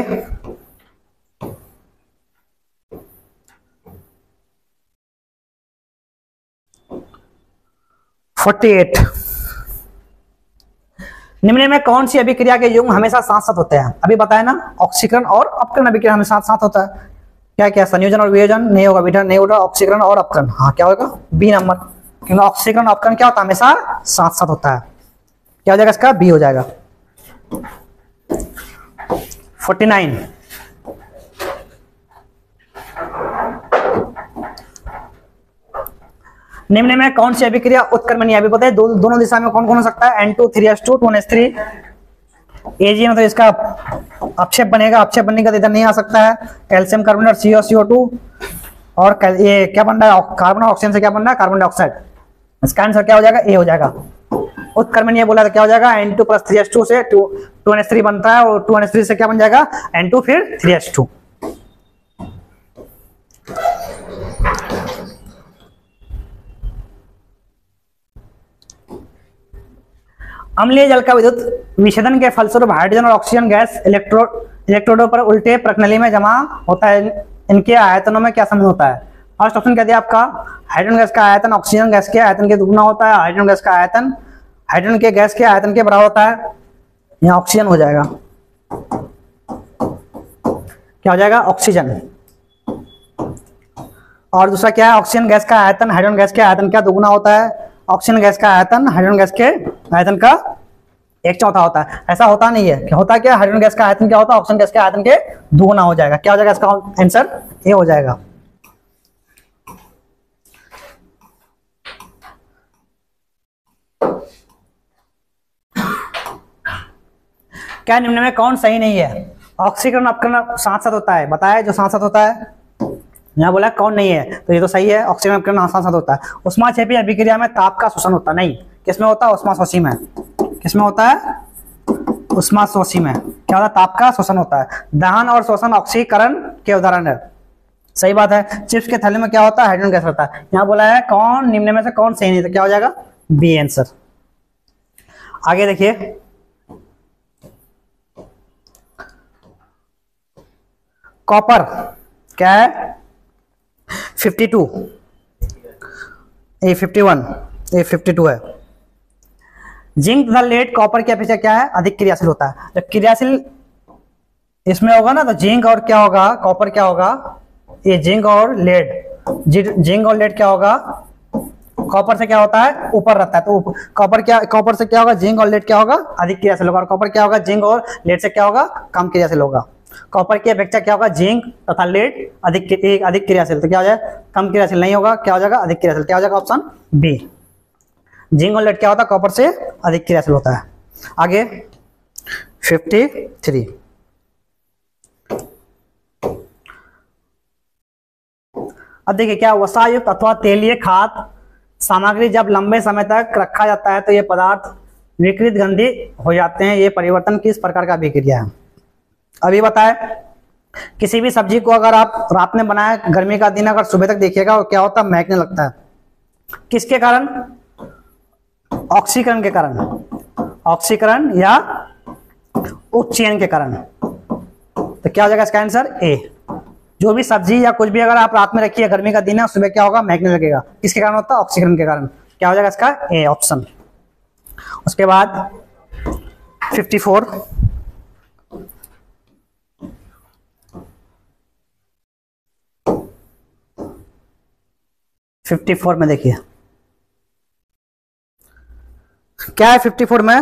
48, निम्न में कौन सी अभिक्रिया के युग्म हमेशा साथ साथ होते हैं? अभी बताया ना, ऑक्सीकरण और अपकरण अभिक्रिया हमेशा साथ साथ होता है। क्या क्या? संयोजन और वियोजन नहीं होगा बेटा, नहीं होगा। ऑक्सीकरण और अपकरण, हाँ क्या होगा? बी नंबर, क्योंकि ऑक्सीकरण अपकरण क्या होता है? हमेशा साथ साथ होता है। क्या हो जाएगा इसका? बी हो जाएगा। 49 निम्न में कौन सी अभिक्रिया उत्क्रमणीय? अभी पता है दोनों दिशा में कौन कौन हो सकता है? N2 3s2 2n3 AgN, मतलब इसका अपक्षेप बनेगा, अपक्षेप बनने का इधर नहीं आ सकता है। कैल्शियम कार्बोनेट CO CO2 और ये क्या बन रहा है? कार्बन ऑक्सीजन से क्या बन रहा है? Carbon dioxide. इसका आंसर क्या हो जाएगा? ए हो जाएगा। उत्क्रमणीय बोला तो क्या हो जाएगा? N2 + 3s2 से 2n3 बनता है और 2n3 से क्या बन जाएगा? N2 फिर 3s2। अम्लीय जल का विद्युत विच्छेदन के फलस्वरूप हाइड्रोजन और ऑक्सीजन गैस इलेक्ट्रोडों पर उल्टे प्रणाली में जमा होता है। इनके आयतनों में क्या संबंध होता है? फर्स्ट ऑप्शन क्या दिया आपका? हाइड्रोजन गैस का आयतन ऑक्सीजन गैस के आयतन के दुगुना होता है। हाइड्रोजन गैस का आयतन हाइड्रोजन के गैस के आयतन के बराबर होता है। यहाँ ऑक्सीजन हो जाएगा। क्या हो जाएगा? ऑक्सीजन। और दूसरा क्या है? ऑक्सीजन गैस का आयतन हाइड्रोजन गैस के आयतन का दुगुना होता है। ऑक्सीजन गैस का आयतन हाइड्रोजन गैस के आयतन का 1/4 होता है। ऐसा होता नहीं है। क्या होता है? क्या हाइड्रोजन गैस का आयतन क्या होता है? ऑक्सीजन गैस के आयतन के दुगुना हो जाएगा। क्या हो जाएगा इसका आंसर? ए हो जाएगा। क्या निम्न में कौन सही नहीं है? ऑक्सीकरण अपकरण साथ साथ होता है, बताया जो साथ साथ होता है। यहाँ बोला कौन नहीं है, तो ये तो सही है, ऑक्सीकरण अपकरण साथ साथ होता है। उष्माक्षेपी अभिक्रिया में ताप का शोषण होता नहीं। किसमें होता है? उष्माशोषी में। किसमें होता है? उष्माशोषी में। क्या होता है? ताप का शोषण होता है। दहन और शोषण ऑक्सीकरण के उदाहरण है। सही बात है। चिप्स के थैले में क्या होता है? हाइड्रोजन गैस होता है। यहाँ बोला है कौन निम्न में से कौन सही नहीं, तो क्या हो जाएगा? B answer. आगे देखिए, कॉपर क्या है? 52, ए 51, ए 52 है। जिंक तथा लेड कॉपर की अपेक्षा क्या है? अधिक क्रियाशील होता है। जब क्रियाशील इसमें होगा ना, तो जिंक और क्या होगा? कॉपर क्या होगा? ये जिंक और लेड, जिंक और लेड क्या होगा? कॉपर से क्या होता है? ऊपर रहता है। तो कॉपर से क्या होगा? जिंक और लेड क्या होगा? अधिक क्रियाशील होगा। और कॉपर क्या होगा? जिंक और लेड से क्या होगा? कम क्रियाशील होगा। कॉपर की अपेक्षा क्या होगा? जिंक तथा लेड अधिक क्रियाशील। तो क्या हो जाएगा? कम क्रियाशील नहीं होगा। क्या हो जाएगा? अधिक क्रियाशील। क्या हो जाएगा? Option B. जिंक और लेड क्या होता है? कॉपर से अधिक क्रियाशील होता है। आगे 53, अब देखिए क्या, वसायुक्त अथवा तेलीय खाद्य सामग्री जब लंबे समय तक रखा जाता है तो ये पदार्थ विकृत गंधी हो जाते हैं। ये परिवर्तन किस प्रकार का अभिक्रिया है? अभी बताए, किसी भी सब्जी को अगर आप रात में बनाए, गर्मी का दिन अगर सुबह तक देखिएगा, क्या होता है? महकने लगता है। किसके कारण? ऑक्सीकरण के कारण। ऑक्सीकरण या उच्चयन के कारण। तो क्या हो जाएगा इसका आंसर? ए। जो भी सब्जी या कुछ भी अगर आप रात में रखिए, गर्मी का दिन है, सुबह क्या होगा? महकने लगेगा। किसके कारण होता है? ऑक्सीकरण के कारण। क्या हो जाएगा इसका? A option. उसके बाद 54, में देखिए क्या है 54 में?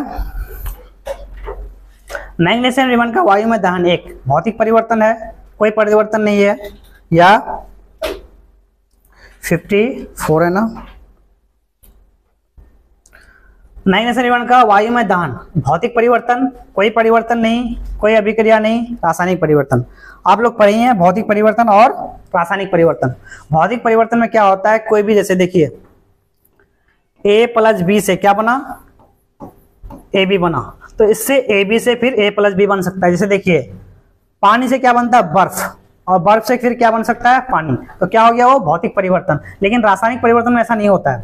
मैग्नीशियम रिबन का वायु में दहन एक भौतिक परिवर्तन है, कोई परिवर्तन नहीं है। या 54 है ना, मैग्नीशियम रिबन का वायु में दहन भौतिक परिवर्तन, कोई परिवर्तन नहीं, कोई अभिक्रिया नहीं, रासायनिक परिवर्तन। आप लोग पढ़े हैं भौतिक परिवर्तन और रासायनिक परिवर्तन। भौतिक परिवर्तन में क्या होता है? कोई भी, जैसे देखिए A + B से क्या बना? AB बना, तो इससे AB से फिर A + B बन सकता है। जैसे देखिए पानी से क्या बनता है? बर्फ, और बर्फ से फिर क्या बन सकता है? पानी। तो क्या हो गया? वो भौतिक परिवर्तन। लेकिन रासायनिक परिवर्तन में ऐसा नहीं होता है।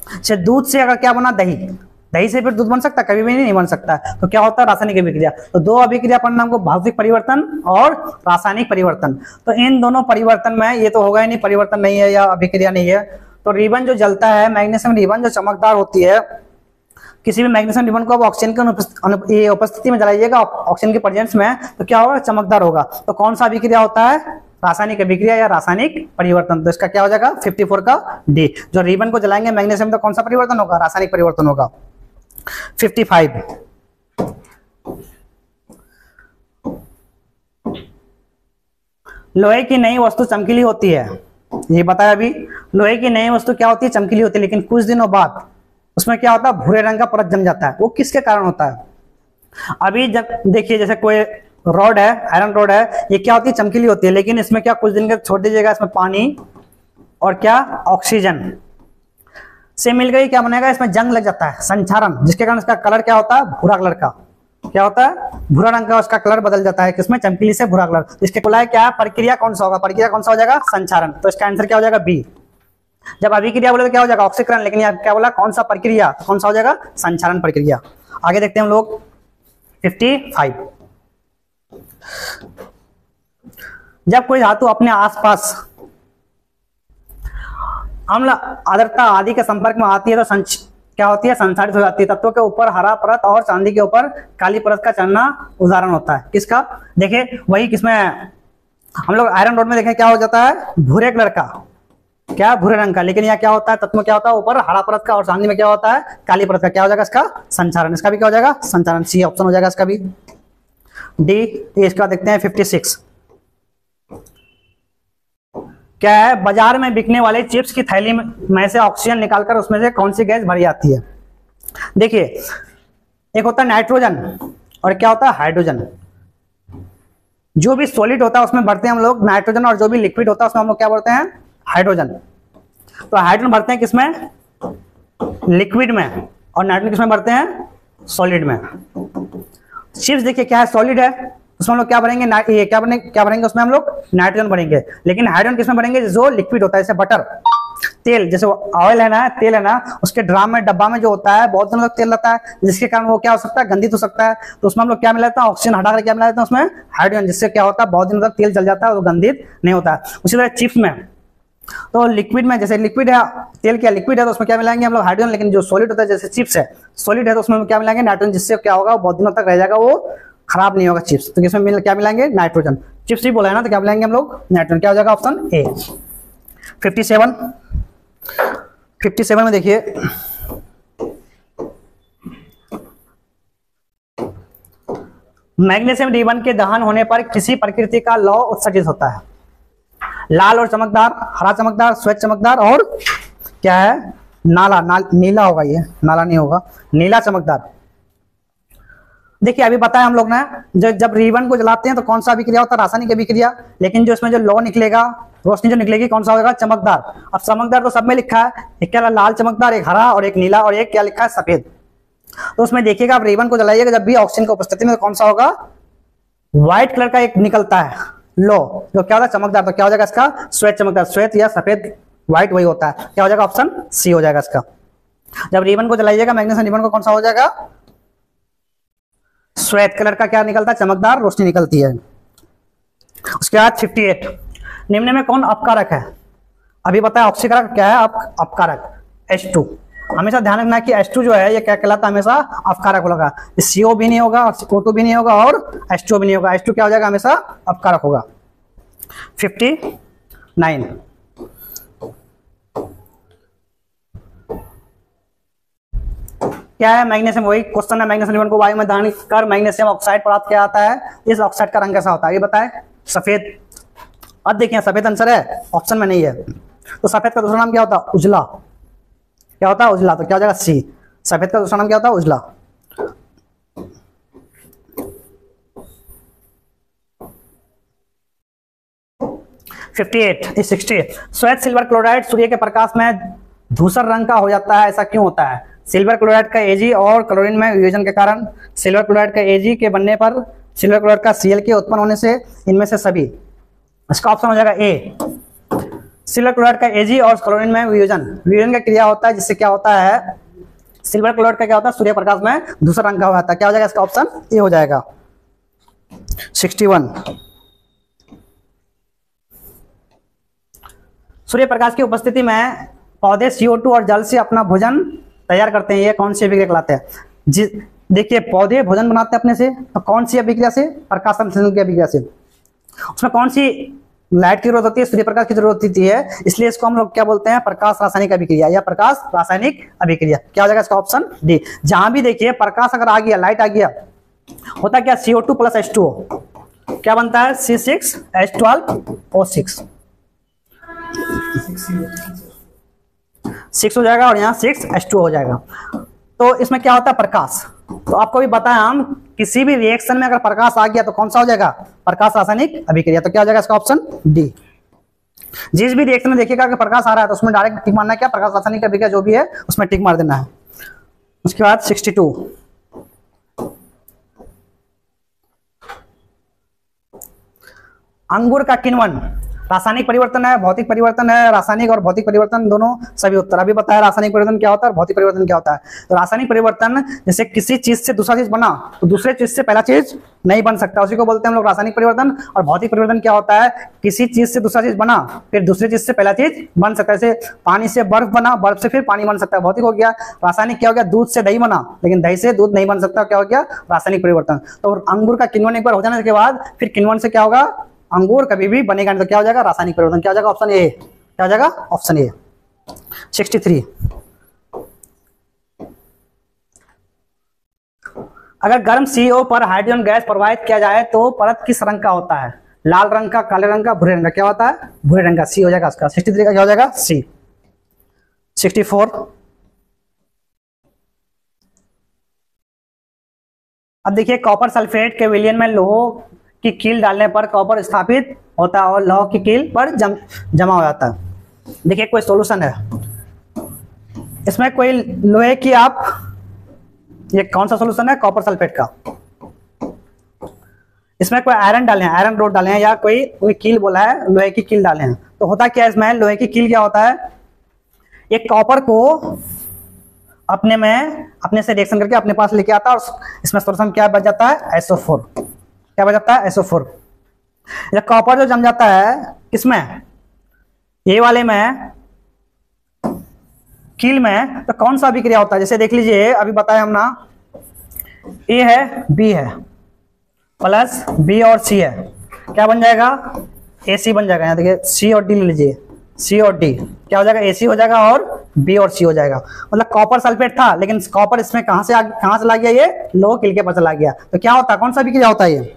अच्छा, दूध से अगर क्या बना? दही, दही से फिर दूध बन सकता है? कभी भी नहीं बन सकता। तो क्या होता है? रासायनिक अभिक्रिया। तो दो अभिक्रिया परिणाम को भौतिक परिवर्तन और रासायनिक परिवर्तन। तो इन दोनों परिवर्तन में ये तो होगा ही नहीं, परिवर्तन नहीं है या अभिक्रिया नहीं है। तो रिबन जो जलता है, मैग्नीशियम रिबन जो चमकदार होती है, किसी भी मैग्नीशियम रिबन को आप ऑक्सीजन के उपस्थिति में जलाइएगा, ऑक्सीजन के प्रेजेंस में, तो क्या होगा, चमकदार होगा। तो कौन सा अभिक्रिया होता है, रासायनिक अभिक्रिया या रासायनिक परिवर्तन। तो इसका क्या हो जाएगा 54 का डी। जो रिबन को जलाएंगे मैग्नीशियम, तो कौन सा परिवर्तन होगा, रासायनिक परिवर्तन होगा। 55, लोहे की नई वस्तु चमकीली होती है, ये बताया अभी। लोहे की नई वस्तु क्या होती है, चमकीली होती है, लेकिन कुछ दिनों बाद उसमें क्या होता है, भूरे रंग का परत जम जाता है। वो किसके कारण होता है। अभी जब देखिए जैसे कोई रॉड है, आयरन रॉड है, ये क्या होती है, चमकीली होती है, लेकिन इसमें क्या कुछ दिन के छोड़ दीजिएगा, इसमें पानी और क्या ऑक्सीजन से मिल गई, क्या बनेगा, इसमें जंग लग जाता है, संक्षारण, जिसके कारण इसका कलर क्या होता है, भूरा कलर का। क्या होता है, भूरा रंग का उसका कलर बदल जाता है, किसमें, चमकीली से भूरा कलर। तो इसके बोला है क्या, प्रक्रिया कौन सा होगा, प्रक्रिया कौन सा हो जाएगा, संक्षारण। तो इसका आंसर क्या हो जाएगा, बी। जब अभिक्रिया बोले तो क्या हो जाएगा, ऑक्सीकरण, लेकिन यहाँ क्या बोला, कौन सा प्रक्रिया, तो कौन सा हो जाएगा, संक्षारण प्रक्रिया। आगे देखते हैं हम लोग 55। जब कोई धातु अपने आसपास अम्ल, आर्द्रता आदि के संपर्क में आती है तो क्या होती है, संसारित हो जाती है। तत्वों के ऊपर हरा परत और चांदी के ऊपर काली परत का चढ़ना उदाहरण होता है, किसका, देखिए वही किसमें, हम लोग आयरन रोड में देखें क्या हो जाता है, भूरे कलर का, क्या भूरे रंग का, लेकिन यहाँ क्या होता है, तत्व में क्या होता है, ऊपर हरा परत का और चांदी में क्या होता है, काली परत का। क्या हो जाएगा इसका, संचारण। इसका भी क्या हो जाएगा, संचारण। सी ऑप्शन हो जाएगा इसका भी। डी। इसका देखते हैं 56। क्या है, बाजार में बिकने वाले चिप्स की थैली में से ऑक्सीजन निकालकर उसमें से कौन सी गैस भरी जाती है। देखिए एक होता है नाइट्रोजन और क्या होता है, हाइड्रोजन। जो भी सॉलिड होता है उसमें भरते हैं हम लोग नाइट्रोजन, और जो भी लिक्विड होता है उसमें हम लोग क्या भरते हैं, हाइड्रोजन। तो हाइड्रोजन भरते हैं किसमें, लिक्विड में, और नाइट्रोजन किसमें भरते हैं, सॉलिड में। चिप्स देखिए क्या है, सॉलिड है, उसमें हम लोग क्या भरेंगे, ये क्या भरेंगे उसमें हम लोग, नाइट्रोजन भरेंगे। लेकिन हाइड्रोजन किसमें भरेंगे, जो लिक्विड होता है, जैसे बटर, तेल, जैसे ऑयल है ना, तेल है ना, उसके ड्राम में, डब्बा में जो होता है, बहुत दिनों तक तेल रहता है, जिसके कारण वो क्या हो सकता है, गंदित हो सकता है। तो उसमें हम लोग क्या मिलाते हैं, ऑक्सीजन हटाकर क्या मिलाते हैं उसमें, हाइड्रोजन, जिससे क्या होता है, बहुत दिनों तक तेल जल जाता है और वो गंदित नहीं होता है। उसी तरह चिप्स में, तो लिक्विड में, जैसे लिक्विड है, तेल क्या लिक्विड है, तो उसमें क्या मिलाएंगे हम लोग, हाइड्रोजन। लेकिन जो सॉलिड होता है, जैसे चिप्स है, सॉलिड है, तो उसमें क्या मिलाएंगे, नाइट्रोजन, जिससे क्या होगा, बहुत दिनों तक रह जाएगा, वो खराब नहीं होगा चिप्स। तो इसमें क्या मिलाएंगे, नाइट्रोजन। चिप्स ही बोला है ना, तो क्या मिलाएंगे हम लोग, नाइट्रोजन। क्या हो जाएगा, ऑप्शन ए। 57 में देखिए, मैग्नीशियम रिबन के दहन होने पर किसी प्रकृति का लौह उत्सर्जित होता है। लाल और चमकदार, हरा चमकदार, श्वेत चमकदार, और क्या है, नीला होगा, ये नाला नहीं होगा, नीला चमकदार। देखिए अभी बताया हम लोग ने, जब रिबन को जलाते हैं तो कौन सा अभिक्रिया होता है, रासायनिक अभिक्रिया। लेकिन जो इसमें जो लौ निकलेगा, रोशनी जो निकलेगी, कौन सा होगा, चमकदार। अब चमकदार तो सब में लिखा है, एक क्या लाल चमकदार, एक हरा और एक नीला, और एक क्या लिखा है, सफेद। तो उसमें देखिएगा आप रिबन को जलाइएगा जब भी ऑक्सीजन की उपस्थिति में, तो कौन सा होगा, व्हाइट कलर का एक निकलता है लो, जो क्या होता है, चमकदार। तो क्या हो जाएगा इसका, श्वेत चमकदार। श्वेत या सफेद, व्हाइट वही होता है। क्या हो जाएगा, ऑप्शन सी हो जाएगा इसका। जब रिबन को जलाइएगा मैग्नीशियम रिबन को, कौन सा हो जाएगा, श्वेत कलर का क्या निकलता है, चमकदार रोशनी निकलती है। उसके बाद 58, निम्न में कौन अपकारक है। अभी बताया ऑक्सीकारक क्या है, अपकारक H2। हमेशा ध्यान रखना कि H2 जो है ये क्या कहलाता है, हमेशा अपकारक होगा। CO भी नहीं होगा, और O2 भी नहीं होगा, और H2 भी नहीं होगा। H2 क्या हो जाएगा, हमेशा अपकारक होगा। 59, क्या है, मैग्नीशियम। वही क्वेश्चन है, मैग्नीशियम रिबन को वायु में दहन कर मैग्नीशियम ऑक्साइड प्राप्त किया जाता है। इस ऑक्साइड का रंग कैसा होता है, ये बताए, सफेद। अब देखिए सफेद आंसर है, ऑप्शन में नहीं है। तो सफेद का दूसरा नाम क्या होता है, उजला। क्या होता है, उजला। तो क्या हो जाएगा, सी। सफेद का दूसरा नाम क्या होता है, उजला। 60। श्वेत सिल्वर क्लोराइड सूर्य के प्रकाश में धूसर रंग का हो जाता है, ऐसा क्यों होता है। सिल्वर क्लोराइड का Ag और क्लोरीन में वियोजन के कारण, सिल्वर क्लोराइड का Ag के बनने पर, सिल्वर क्लोराइड का Cl के उत्पन्न होने से, इनमें से सभी। इसका ऑप्शन हो जाएगा ए। सिल्वर क्लोराइड का Ag और क्लोरीन में वियोजन का क्रिया होता है, जिससे क्या होता है, सिल्वर क्लोराइड का क्या होता है, सूर्य प्रकाश में धूसर रंग का हो जाता है। क्या हो जाएगा, इसका ऑप्शन ए हो जाएगा। 61, सूर्य प्रकाश की उपस्थिति में पौधे CO2 और जल से अपना भोजन तैयार करते हैं, ये कौन सी अभिक्रिया कहलाते हैं? देखिए पौधे भोजन बनाते हैं अपने से, तो कौन सी अभिक्रिया से? प्रकाश संश्लेषण की अभिक्रिया से। उसमें कौन सी लाइट की जरूरत होती है? सूर्य प्रकाश की जरूरत होती है, इसलिए इसको हम लोग क्या बोलते हैं? प्रकाश रासायनिक अभिक्रिया या प्रकाश रासायनिक अभिक्रिया। क्या हो जाएगा इसका ऑप्शन डी। जहां भी देखिए प्रकाश अगर आ गया, लाइट आ गया, होता क्या? CO2 प्लस H2O, क्या बनता है? C6H12O6, 6 हो जाएगा और यहाँ 6H2O हो जाएगा। तो इसमें क्या होता है? प्रकाश। तो आपको भी बताया हम, किसी भी रिएक्शन में अगर प्रकाश आ गया तो कौन सा हो जाएगा? प्रकाश रासायनिक अभिक्रिया। तो क्या हो जाएगा इसका ऑप्शन डी। जिस भी रिएक्शन में देखिएगा कि प्रकाश आ रहा है तो उसमें डायरेक्ट टिक मारना है, क्या? प्रकाश रासायनिक अभिक्रिया जो भी है उसमें टिक मार देना है। उसके बाद 62, अंगूर का किण्वन रासायनिक परिवर्तन है, भौतिक परिवर्तन है? रासायनिक और भौतिक परिवर्तन दोनों सभी उत्तर। अभी बताया रासायनिक परिवर्तन क्या होता है और भौतिक परिवर्तन क्या होता है। तो रासायनिक परिवर्तन जैसे किसी चीज से दूसरा चीज बना तो दूसरे चीज से पहला चीज नहीं बन सकता, उसी को बोलते हैं हम लोग रासायनिक परिवर्तन। और भौतिक परिवर्तन क्या होता है? किसी चीज से दूसरा चीज बना फिर दूसरी चीज से पहला चीज बन सकता है। जैसे पानी से बर्फ बना, बर्फ से फिर पानी बन सकता है, भौतिक हो गया। रासायनिक क्या हो गया? दूध से दही बना लेकिन दही से दूध नहीं बन सकता, क्या हो गया? रासायनिक परिवर्तन। तो अंगूर का किण्वन एक बार हो जाने के बाद फिर किण्वन से क्या होगा? अंगूर कभी भी बनेगा नहीं। तो क्या हो जाएगा? रासायनिक परिवर्तन। क्या हो जाएगा? Option A. क्या हो जाएगा? Option A. 63, अगर गर्म CO पर हाइड्रोजन गैस प्रवाहित किया जाए तो परत किस रंग का होता है? लाल रंग का, काले रंग का, भूरे रंग का? क्या होता है? भूरे रंग का। सी हो जाएगा इसका। 63 का क्या हो जाएगा? सी। 64, अब देखिए कॉपर सल्फेट के विलयन में लोह की कील डालने पर कॉपर स्थापित होता है और लौह की कील पर जमा हो जाता है। देखिए कोई सॉल्यूशन है, इसमें कोई लोहे की आप, ये कौन सा सॉल्यूशन है? कॉपर सल्फेट का। इसमें कोई आयरन डाले हैं, आयरन रोड डाले हैं, या कोई कील बोला है, लोहे की कील डाले हैं। तो होता क्या है इसमें? लोहे की कील क्या होता है? एक कॉपर को अपने से रिएक्शन करके अपने पास लेके आता है और इसमें सॉल्यूशन क्या बच जाता है? SO4। क्या बच जाता है? SO4। जब कॉपर जो जम जाता है किसमें? ये वाले में, कील में, तो कौन सा अभिक्रिया होता है? जैसे देख लीजिए अभी बताया हम ना, ए है, बी है, प्लस बी और सी है, क्या बन जाएगा? AC बन जाएगा। यहाँ देखिए C और D ले लीजिए, C और D क्या हो जाएगा? AC हो जाएगा और B और C हो जाएगा। मतलब कॉपर सल्फेट था लेकिन कॉपर इसमें कहां से चला गया? ये लोह कील के पास चला गया। तो क्या होता है? कौन सा अभिक्रिया होता है? ये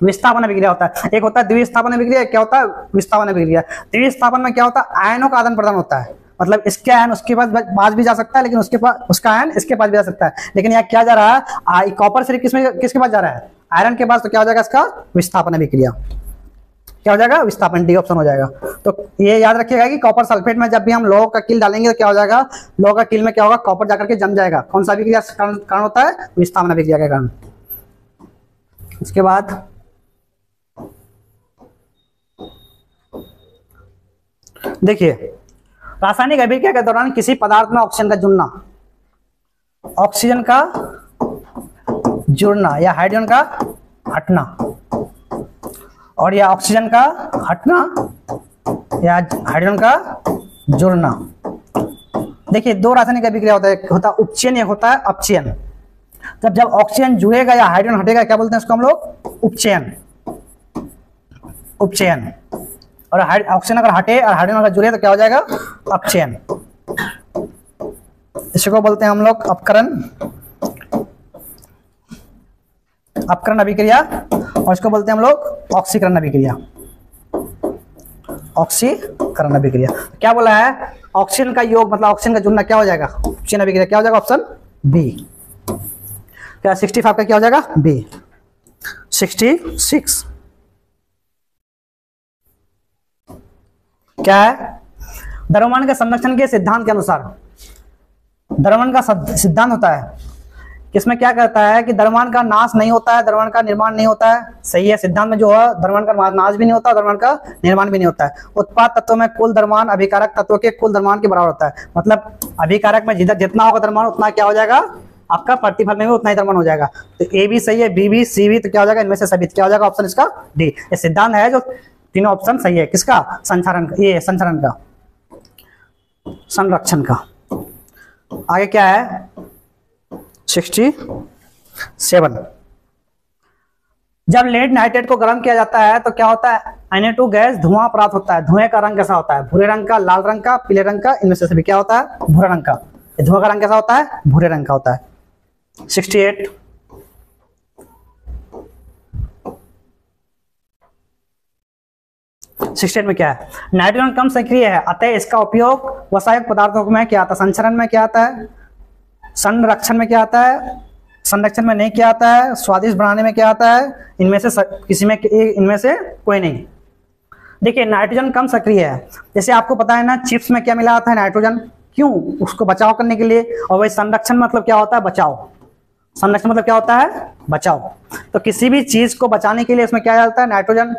विस्थापन अभिक्रिया होता है। एक होता है द्विस्थापन अभिक्रिया, क्या होता है? विस्थापन अभिक्रिया। द्विस्थापन में क्या होता है? आयनों का आदान प्रदान होता है, मतलब इसके आयन उसके पास भी जा सकता है, लेकिन उसके पास, उसका आयन इसके पास भी जा सकता है। लेकिन यहाँ क्या जा रहा है? कॉपर से किसके पास जा रहा है? आयरन के पास। तो क्या हो जाएगा इसका? विस्थापन अभिक्रिया। क्या हो जाएगा? विस्थापन। डी ऑप्शन हो जाएगा। तो ये याद रखिएगा कि कॉपर सल्फेट में जब भी हम लोह का कील डालेंगे तो क्या हो जाएगा? लोह का कील में क्या होगा? कॉपर जाकर के जम जाएगा। कौन सा अभिक्रिया कारण होता है? विस्थापन अभिक्रिया के कारण। उसके बाद देखिए रासायनिक अभिक्रिया के दौरान किसी पदार्थ में ऑक्सीजन का जुड़ना, ऑक्सीजन का जुड़ना या हाइड्रोजन का हटना, और या ऑक्सीजन का हटना या हाइड्रोजन का जुड़ना। देखिए दो रासायनिक अभिक्रिया होता है, एक होता है उपचयन, एक होता है अपचयन। जब ऑक्सीजन जुड़ेगा या हाइड्रोजन हटेगा क्या बोलते हैं इसको हम लोग? उपचयन। उपचयन। और ऑक्सीजन अगर हटे और हाइड्रोजन अगर जुड़े तो क्या हो जाएगा? अपचयन। इसको बोलते हैं हम लोग अपकरण, अपकरण अभिक्रिया, और इसको बोलते हैं हम लोग ऑक्सीकरण अभिक्रिया। ऑक्सीकरण अभिक्रिया क्या बोला है? ऑक्सीजन का योग मतलब ऑक्सीजन का जुड़ना क्या हो जाएगा? उपचयन अभिक्रिया। क्या हो जाएगा? Option B. क्या 65 का क्या हो जाएगा? बी। 66 क्या है? द्रव्यमान के संरक्षण के सिद्धांत के अनुसार, द्रव्यमान का सिद्धांत होता है इसमें क्या कहता है कि द्रव्यमान का नाश नहीं होता है, द्रव्यमान का निर्माण नहीं होता है। सही है। सिद्धांत में जो है द्रव्यमान का नाश भी नहीं होता, द्रव्यमान का निर्माण भी नहीं होता है। उत्पाद तत्व में कुल द्रव्यमान अभिकारक तत्व के कुल द्रव्यमान के बराबर होता है। मतलब अभिकारक में जितना होगा द्रव्यमान उतना क्या हो जाएगा? आपका प्रतिफल में भी उतना ही द्रव्यमान हो जाएगा। तो ए भी सही है, बी भी, सी भी, तो क्या हो जाएगा? इनमें से सभी। क्या हो जाएगा? ऑप्शन इसका डी। ये सिद्धांत है जो तीनों ऑप्शन सही है। किसका? संचारण का, ये संचरण का, संरक्षण का। आगे क्या है 67। जब लेड नाइट्रेट को गर्म किया जाता है तो क्या होता है, Na2 गैस धुआं प्राप्त होता है। धुएं का रंग कैसा होता है, भूरे रंग का, लाल रंग का, पीले रंग का, इनमें से सभी क्या होता है, भूरे रंग का। धुआं का रंग कैसा होता है, भूरे रंग का होता है। 68। में क्या है, नाइट्रोजन कम सक्रिय है, अतः इसका उपयोग रासायनिक पदार्थों में क्या आता है, संचरण में क्या आता है, संरक्षण में क्या आता है, संरक्षण में नहीं क्या आता है, स्वादिष्ट बनाने में क्या आता है, इनमें से किसी में, इनमें से कोई नहीं। देखिए नाइट्रोजन कम सक्रिय है, जैसे आपको पता है ना चिप्स में क्या मिला आता है नाइट्रोजन, क्यों, उसको बचाव करने के लिए। और वही संरक्षण मतलब क्या होता है, बचाव। संरक्षण मतलब क्या होता है, बचाव। तो किसी भी चीज को बचाने के लिए उसमें क्या डालता है, नाइट्रोजन।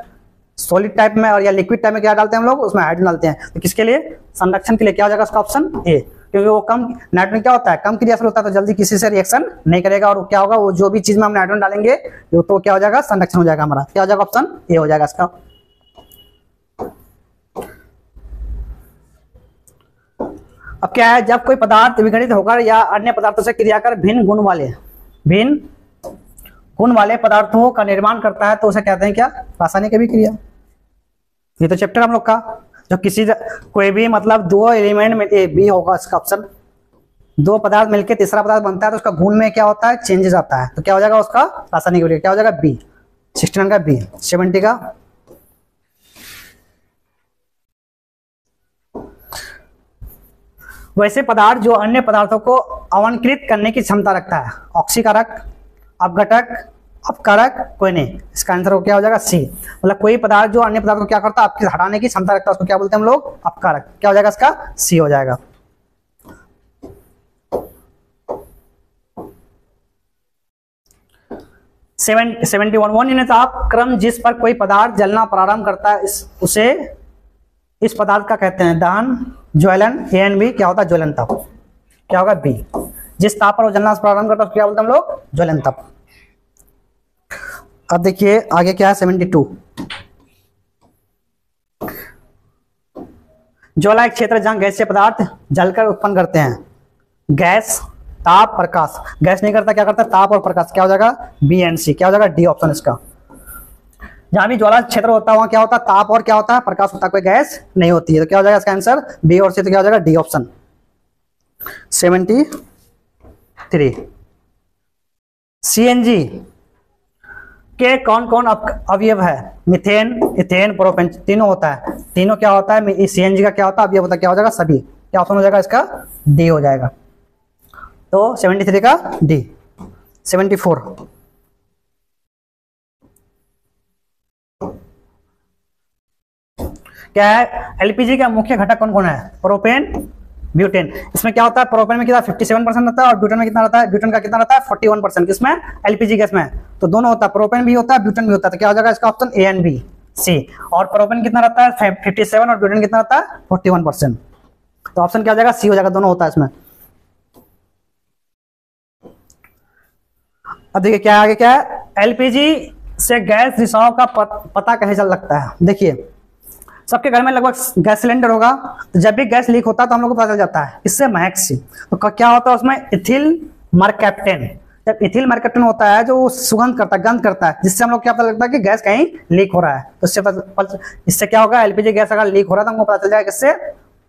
सॉलिड टाइप में और या लिक्विड टाइप में क्या डालते हैं हम लोग, उसमें हाइड्रोजन डालते हैं। तो किसके लिए, संरक्षण के लिए क्या हो जाएगा उसका ऑप्शन ए, क्योंकि वो कम, नाइट्रोजन क्या होता है, कम क्रियाशील होता है तो जल्दी किसी से रिएक्शन नहीं करेगा। और क्या होगा, वो जो भी चीज में हम नाइट्रोजन डालेंगे तो क्या हो जाएगा, संरक्षण हो जाएगा हमारा। क्या हो जाएगा, ऑप्शन ए हो जाएगा इसका। अब क्या है, जब कोई पदार्थ विघटित होकर या अन्य पदार्थों से क्रिया कर भिन्न गुण वाले पदार्थों का निर्माण करता है तो उसे कहते हैं क्या, रासायनिक अभिक्रिया। ये तो चैप्टर हम लोग का, जो किसी कोई भी मतलब दो एलिमेंट में ए बी होगा इसका ऑप्शन। दो पदार्थ मिलकर तीसरा पदार्थ बनता है तो उसका गुण में क्या होता है, चेंजेस आता है, तो क्या हो जाएगा उसका रासायनिक अभिक्रिया, क्या हो जाएगा बी। 69 का बी। 70 का वैसे पदार्थ जो अन्य पदार्थों को अवनकृत करने की क्षमता रखता है, ऑक्सीकारक, अपघटक, अपकारक, कोई नहीं। इसका आंसर क्या हो जाएगा सी। मतलब कोई पदार्थ जो अन्य पदार्थ को क्या करता है, आपकी हटाने की क्षमता रखता है, उसको क्या बोलते हैं हम लोग, अपकारक। क्या हो जाएगा इसका सी हो जाएगा। सेवेंटी वन ताप क्रम जिस पर कोई पदार्थ जलना प्रारंभ करता है उसे इस पदार्थ का कहते हैं दहन, ज्वलन। ए एंड बी क्या होता है, ज्वलन ताप। क्या होगा बी। जिस ताप पर वो जलना प्रारंभ करता है क्या बोलते हैं हम लोग, ज्वलन ताप। अब देखिए आगे क्या है 72। ज्वाला एक क्षेत्र जहां गैसीय पदार्थ जलकर उत्पन्न करते हैं। गैस, ताप, प्रकाश। गैस नहीं करता, क्या करता है, ताप और प्रकाश। क्या हो जाएगा बी एंड सी। क्या हो जाएगा डी ऑप्शन इसका। जहां भी ज्वाला क्षेत्र होता है वहां क्या होता है, ताप और क्या होता है, प्रकाश होता है, कोई गैस नहीं होती है। तो क्या हो जाएगा इसका आंसर बी और सी। तो क्या हो जाएगा डी ऑप्शन। 73। सीएनजी के कौन कौन अवयव है, मिथेन, इथेन, प्रोपेन, तीनों होता है। तीनों क्या होता है, सीएनजी का क्या होता है अवयव होता है, क्या हो जाएगा सभी। क्या ऑप्शन हो जाएगा इसका डी हो जाएगा। तो 73 का डी। 74। क्या है, एलपीजी का मुख्य घटक कौन कौन है, प्रोपेन, ब्यूटेन। इसमें क्या होता है, प्रोपेन में कितना 57% रहता है और ब्यूटेन में कितना रहता है, ब्यूटेन का कितना रहता है 41%। किसमें, एलपीजी गैस में। तो दोनों होता है, प्रोपेन भी होता है, ब्यूटेन भी होता है। तो क्या हो जाएगा इसका option A and B C. और प्रोपेन कितना रहता है 57 और ब्यूटेन कितना रहता है 41%। तो ऑप्शन क्या हो जाएगा सी हो जाएगा, दोनों होता है इसमें। अब देखिए क्या आगे क्या है, एलपीजी से गैस रिसाव का पता कैसे चल लगता है। देखिए सबके घर में लगभग गैस सिलेंडर होगा, तो जब भी गैस लीक होता है तो हम लोग को पता चल जाता है, इससे महक से। तो क्या होता है उसमें, इथिल मरकैप्टेन। जब इथिल मरकैप्टेन होता है जो सुगंध करता है, गंध करता है, जिससे हम लोग क्या पता लगता है कि गैस कहीं लीक हो रहा है। तो इससे क्या होगा, एलपीजी गैस अगर लीक हो रहा है तो हमको पता चल जाएगा किससे,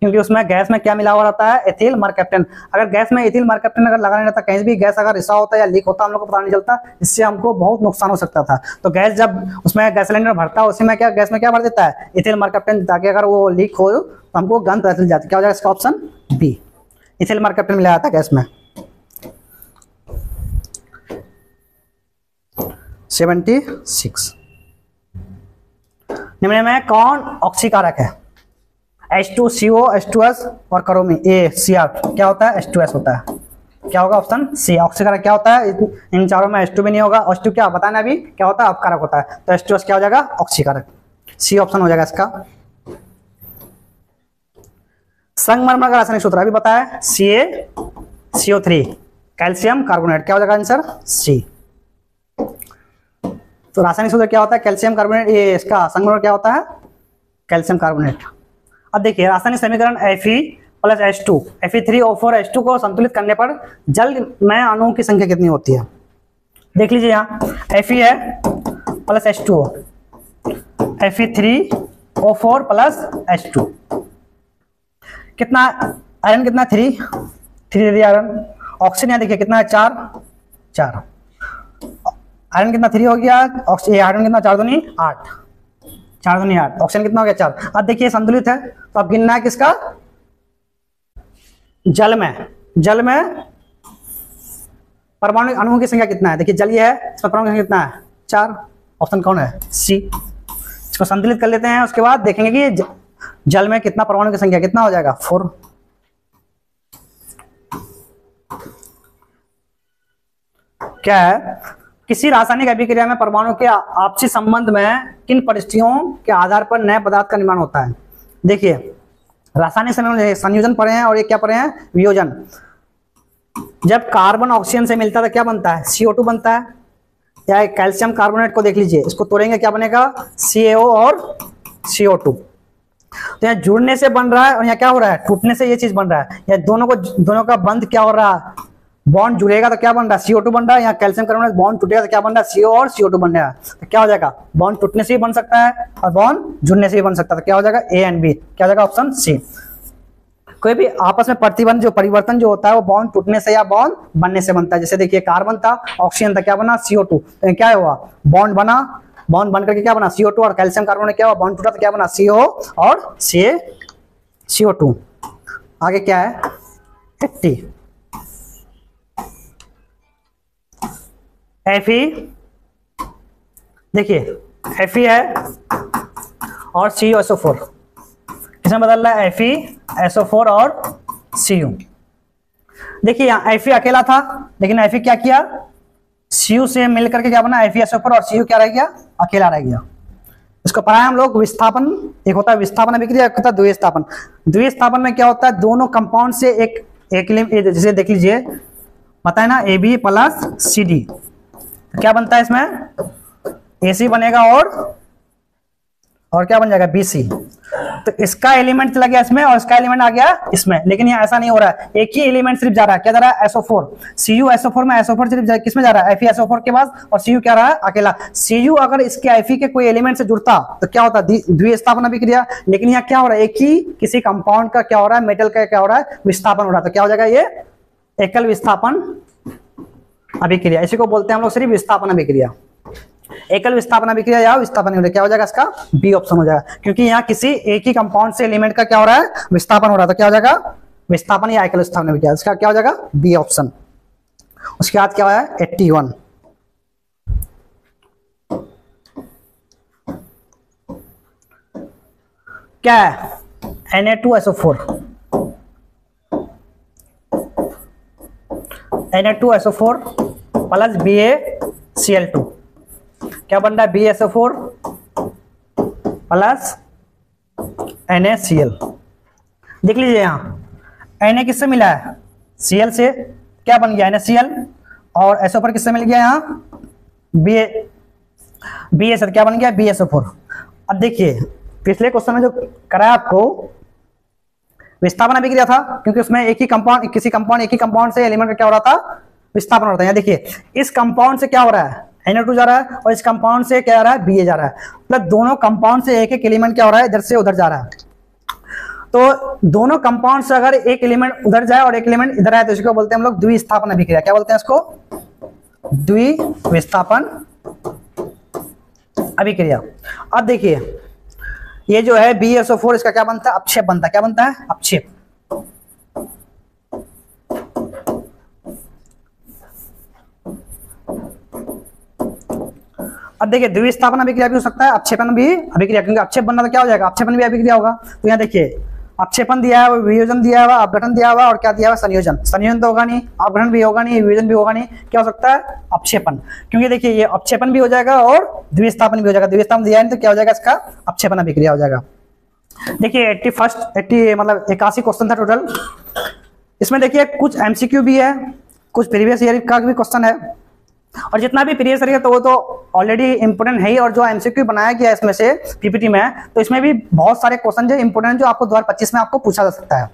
क्योंकि उसमें गैस में क्या मिला हुआ रहता है, एथिल मरकैप्टेन। अगर गैस में एथिल मरकैप्टेन अगर लगा नहीं रहता, कहीं भी गैस अगर रिसाव होता है या लीक होता है हम लोग को पता नहीं चलता, इससे हमको बहुत नुकसान हो सकता था। तो गैस जब उसमें गैस सिलेंडर भरता है उसी में क्या, गैस में क्या भर देता है, एथिल मरकैप्टेन, ताकि अगर वो लीक हो तो हमको गंध पता चल जाती। क्या हो जाएगा इसका ऑप्शन बी, एथिल मरकैप्टेन मिला जाता है गैस में। 76। निम्न में कौन ऑक्सीकारक है, H2CO, H2S और क्रोमी ACR। क्या होता है, H2S होता है। क्या होगा ऑप्शन सी, ऑक्सीकारक क्या होता है, इन चारों में H2 भी नहीं होगा। H2 क्या बताना अभी, क्या होता है, अपकारक होता है। तो H2S क्या हो जाएगा, ऑक्सीकारक। सी ऑप्शन हो जाएगा इसका। संगमरमर का रासायनिक सूत्र अभी बताया, CaCO3, कैल्शियम कार्बोनेट। क्या हो जाएगा आंसर सी। तो रासायनिक सूत्र क्या होता है, कैल्शियम कार्बोनेट। ये इसका संगमरमर क्या होता है, कैल्शियम कार्बोनेट। अब देखिए रासायनिक समीकरण Fe प्लस H2, Fe3O4H2 को संतुलित करने पर जल में अणुओं की संख्या कितनी होती है? देख लीजिए यहाँ Fe है plus H2O, Fe3O4 plus H2 कितना, आयरन कितना 3 दे दिया आयरन। ऑक्सीजन यहाँ देखिए कितना है 4, आयरन कितना 3 हो गया, आयरन कितना 4 दूनी 8, 4 दूनी 8, ऑक्सीजन कितना हो गया 4। अब देखिए संतुलित है तो अब गिनना है किसका, जल में परमाणु अणुओं की संख्या कितना है। देखिए जल ये है, इसमें परमाणु की संख्या कितना है 4, ऑप्शन कौन है सी। इसको संतुलित कर लेते हैं, उसके बाद देखेंगे कि जल में कितना परमाणु की संख्या कितना हो जाएगा 4। क्या है, किसी रासायनिक अभिक्रिया में परमाणु के आपसी संबंध में किन परिस्थितियों के आधार पर नए पदार्थ का निर्माण होता है। देखिए रासायनिक संयोजन पढ़े हैं और ये क्या पढ़े हैं, वियोजन। जब कार्बन ऑक्सीजन से मिलता है तो क्या बनता है, CO2 बनता है। या कैल्शियम कार्बोनेट को देख लीजिए, इसको तोड़ेंगे क्या बनेगा, CaO और CO2। तो यहाँ जुड़ने से बन रहा है और यहाँ क्या हो रहा है, टूटने से ये चीज बन रहा है। या दोनों का बंध क्या हो रहा है, बॉन्ड जुड़ेगा तो क्या बन रहा है, CO2 बन रहा है। यहाँ कैल्शियम कार्बोनेट बॉन्ड टूटेगा तो क्या बन रहा है, CO और CO2 बन रहा है। तो क्या हो जाएगा, बॉन्ड टूटने से भी बन सकता है और बॉन्ड जुड़ने से भी बन सकता है। तो क्या हो जाएगा, A एंड B, क्या हो जाएगा ऑप्शन सी। कोई भी आपस में प्रतिबंध जो परिवर्तन जो होता है वो बॉन्ड टूटने से या बॉन्ड बनने से बनता है। जैसे देखिए कार्बन था, ऑक्सीजन था, क्या बना CO2, तो क्या हुआ, बॉन्ड बना, बॉन्ड बन करके क्या बना CO2, और कैल्शियम कार्बोनेट क्या हुआ, बॉन्ड टूटा तो क्या बना CO और CO2। आगे क्या है, Fe, देखिए Fe है और CuSO4, किसमें बदल रहा है, FeSO4 और Cu। देखिए यहाँ Fe अकेला था, लेकिन Fe क्या किया, Cu से मिल करके क्या बना, FeSO4 और Cu क्या रह गया, अकेला रह गया। इसको पढ़ाया हम लोग विस्थापन, एक होता है विस्थापन अभिक्रिया, एक होता है द्विस्थापन। द्विस्थापन में क्या होता है, दोनों कंपाउंड से एक जैसे देख लीजिए पता है ना, AB प्लस CD, क्या बनता है इसमें, AC बनेगा और क्या बन जाएगा, BC। तो इसका एलिमेंट चला गया इसमें और इसका एलिमेंट आ गया इसमें, लेकिन यहाँ ऐसा नहीं हो रहा है, एक ही एलिमेंट सिर्फ जा रहा है, क्या जा रहा है, SO4। CuSO4 में SO4 सिर्फ किसमें जा रहा है, FeSO4 के पास, और Cu क्या रहा है, अकेला। Cu अगर इसके Fe के कोई एलिमेंट से जुड़ता तो क्या होता, द्विस्थापन अभिक्रिया। लेकिन यहाँ क्या हो रहा है, एक ही किसी कंपाउंड का क्या हो रहा है, मेटल का क्या हो रहा है, विस्थापन हो रहा है। तो क्या हो जाएगा, ये एकल विस्थापन अभिक्रिया, इसी को बोलते हैं हम लोग सिर्फ विस्थापन अभिक्रिया। एकल विस्थापन अभिक्रिया या विस्थापन अभिक्रिया, क्या हो जाएगा इसका, बी ऑप्शन हो जाएगा, क्योंकि यहाँ किसी एक ही कंपाउंड से एलिमेंट का क्या हो रहा है, विस्थापन हो रहा है। तो क्या हो जाएगा, विस्थापन या एकल विस्थापन अभिक्रिया, इसका क्या हो जाएगा, बी ऑप्शन। उसके बाद क्या है 81, क्या है, Na2SO4, Na2SO4 प्लस BaCl2, क्या बन रहा है, BaSO4 प्लस NaCl। देख लीजिए यहाँ Na किससे मिला है, Cl से, क्या बन गया NaCl, और SO4 किससे मिल गया यहाँ, Ba से, क्या बन गया BaSO4। अब देखिए पिछले क्वेश्चन में जो कराया आपको विस्थापन अभिक्रिया था, क्योंकि उसमें एक ही कंपाउंड एक ही कंपाउंड से एलिमेंट का क्या हो रहा था, विस्थापन हो रहा था। यहाँ देखिए इस कंपाउंड से क्या हो रहा है, Na2 जा रहा है, और इस कंपाउंड से क्या जा रहा है, Ba जा रहा है। मतलब दोनों कंपाउंड से एक एक एलिमेंट क्या हो रहा है, इधर से उधर जा रहा है। तो दोनों कंपाउंड से अगर एक एलिमेंट उधर जाए और एक एलिमेंट इधर आए तो इसको बोलते हैं हम लोग द्विस्थापन अभिक्रिया। क्या बोलते हैं इसको, द्विस्थापन अभिक्रिया। अब देखिए ये जो है BaSO4, इसका क्या बनता है, अपक्षेप बनता है। क्या बनता है, अपक्षेप। अब देखिए द्विस्थापन अभिक्रिया भी हो सकता है, अपक्षेपन भी अभिक्रिया, क्योंकि अपक्षेप बनना तो क्या हो जाएगा, अपक्षेपन भी अभिक्रिया होगा। तो यहाँ देखिए अपक्षेपन दिया है, वियोजन दिया हुआ, अपघटन दिया हुआ, और क्या दिया हुआ, संयोजन। संयोजन तो होगा नहीं, अपघटन भी होगा नहीं, वियोजन भी होगा नहीं, क्या हो सकता है, अपक्षेपन। क्योंकि देखिए ये अपक्षेपन भी हो जाएगा और द्विस्थापन भी हो जाएगा। द्विस्थापन दिया नहीं तो क्या हो जाएगा, इसका अपक्षेपन अभिक्रिया हो जाएगा। देखिए 81 क्वेश्चन था टोटल। इसमें देखिए कुछ MCQ भी है, कुछ प्रीवियस ईयर का भी क्वेश्चन है, और जितना भी प्रीवियस ईयर है तो वो तो ऑलरेडी इंपोर्टेंट है ही, और जो MCQ बनाया गया है इसमें से PPT में, तो इसमें भी बहुत सारे क्वेश्चन जो इंपोर्टेंट जो आपको 2025 में आपको पूछा जा सकता है।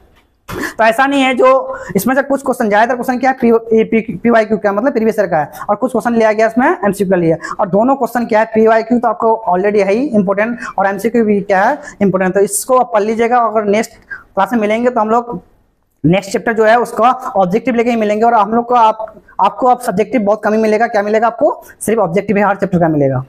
तो ऐसा नहीं है, जो इसमें से कुछ क्वेश्चन, ज्यादातर क्वेश्चन क्या है पीवाईक्यू का मतलब प्रीवियस ईयर का है, और कुछ क्वेश्चन लिया गया इसमें एमसीक्यू का लिया, और दोनों क्वेश्चन क्या है पीवाईक्यू तो आपको ऑलरेडी है ही इंपॉर्टेंट, और एमसीक्यू भी क्या है इंपॉर्टेंट। तो इसको आप पढ़ लीजिएगा, अगर नेक्स्ट क्लास में मिलेंगे तो हम लोग नेक्स्ट चैप्टर जो है उसका ऑब्जेक्टिव लेके ही मिलेंगे, और हम लोग को आपको अब सब्जेक्टिव बहुत कम ही मिलेगा। क्या मिलेगा आपको? सिर्फ ऑब्जेक्टिव है हर चैप्टर का मिलेगा।